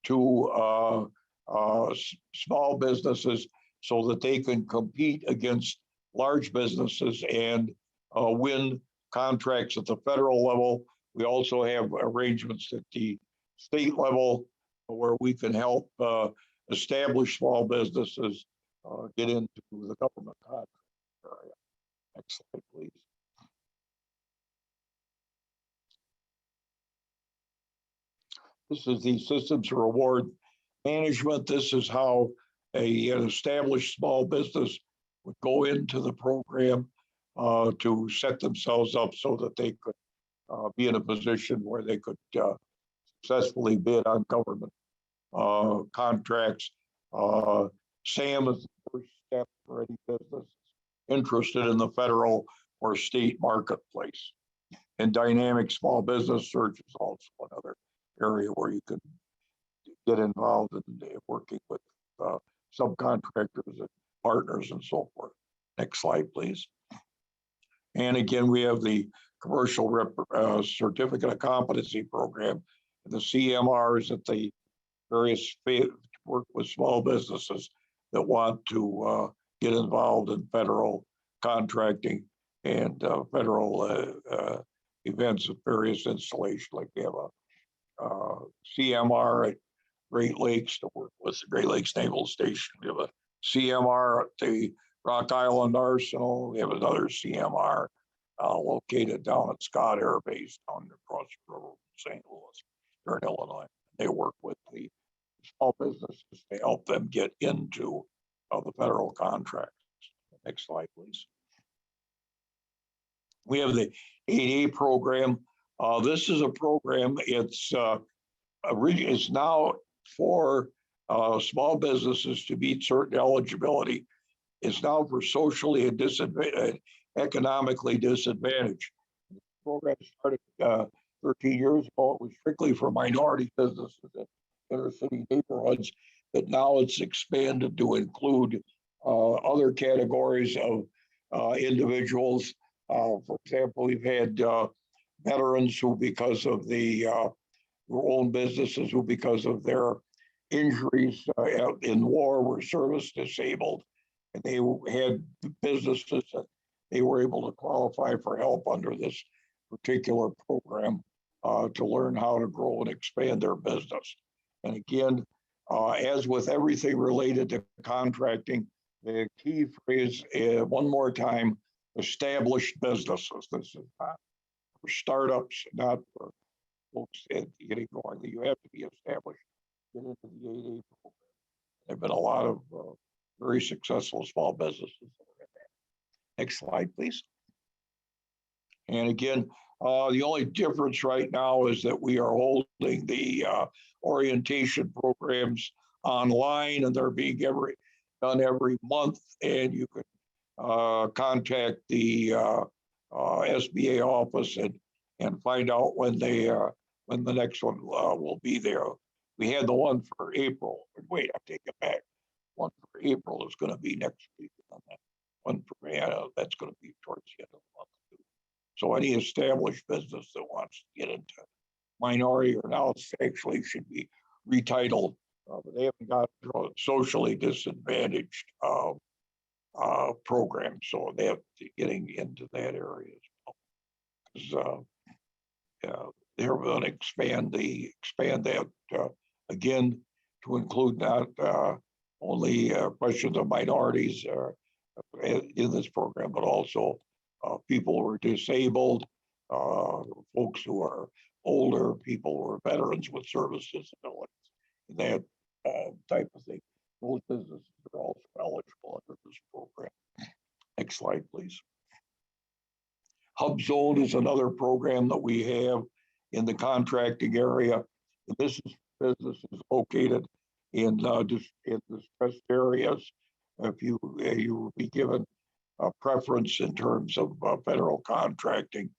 to small businesses so that they can compete against large businesses and win contracts at the federal level. We also have arrangements at the state level where we can help establish small businesses get into the government contract area. Next slide, please. This is the systems reward management. This is how an established small business would go into the program to set themselves up so that they could be in a position where they could successfully bid on government contracts. SAM is the first step for any business interested in the federal or state marketplace. And dynamic small business search is also another area where you can get involved in working with subcontractors and partners and so forth. Next slide, please. And again, we have the Commercial Certificate of Competency Program and the CMRs at the various work with small businesses that want to get involved in federal contracting and federal events at various installations. Like we have a CMR at Great Lakes to work with the Great Lakes Naval Station. We have a CMR at the Rock Island Arsenal. We have another CMR located down at Scott Air Base down across the river from St. Louis, here in Illinois. They work with the small businesses to help them get into the federal contracts. Next slide, please. We have the 8A program. This is a program. It's now for small businesses to meet certain eligibility. It's now for socially and economically disadvantaged. The program started 13 years ago. It was strictly for minority businesses in inner city neighborhoods, but now it's expanded to include other categories of individuals. For example, we've had veterans who, because of who own businesses, who because of their injuries in war were service disabled, and they had businesses that they were able to qualify for help under this particular program to learn how to grow and expand their business. And again, as with everything related to contracting, the key phrase, one more time, established businesses. This is not for startups, not for folks getting going. You have to be established. Get into the 8A program. There have been a lot of very successful small businesses that are in that. Next slide, please. And again, the only difference right now is that we are holding the orientation programs online, and they're being done every month, and you can contact the SBA office and find out when the next one will be there. We had the one for April. Wait, I take it back. One for April is going to be next week. And that one for May, that's going to be towards the end of the month too. So any established business that wants to get into minority, or now it's actually should be retitled, but they haven't got socially disadvantaged program, so they have to getting into that area as well. Because they're going to expand that again to include not only questions of minorities in this program, but also people who are disabled, folks who are older, people who are veterans with service disabilities, that type of thing. Those businesses are also eligible under this program. Next slide, please. Hubzone is another program that we have in the contracting area. This is businesses located in distressed areas. If you will be given a preference in terms of federal contracting,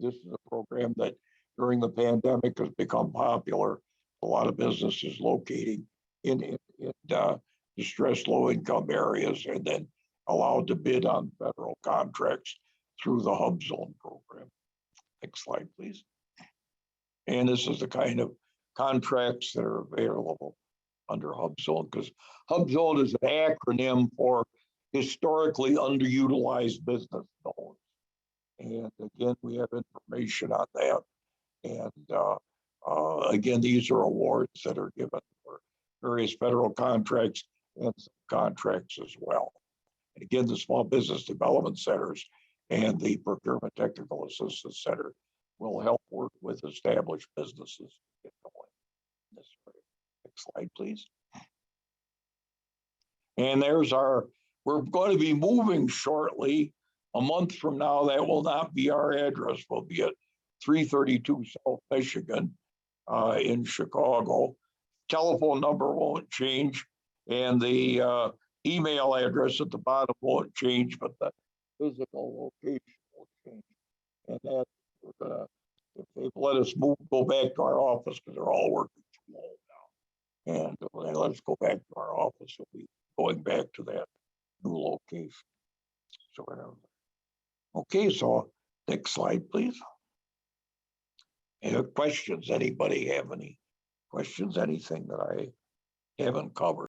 this is a program that during the pandemic has become popular. A lot of businesses locating in distressed low-income areas and then allowed to bid on federal contracts through the Hubzone program. Next slide, please. And this is the kind of contracts that are available under Hubzone, because Hubzone is an acronym for historically underutilized business loans. And again, we have information on that. And again, these are awards that are given for various federal contracts and contracts as well. And again, the Small Business Development Centers and the Procurement Technical Assistance Center will help work with established businesses to get going this way. Next slide, please. And there's we're going to be moving shortly. A month from now, that will not be our address. We'll be at 332 South Michigan in Chicago. Telephone number won't change, and the email address at the bottom won't change, but the physical location will change. And that we're gonna, if they've let us go back to our office, because they're all working from home now. And when they let us go back to our office, we'll be going back to that new location. So okay, so next slide, please. Any questions? Anybody have any questions? Anything that I haven't covered?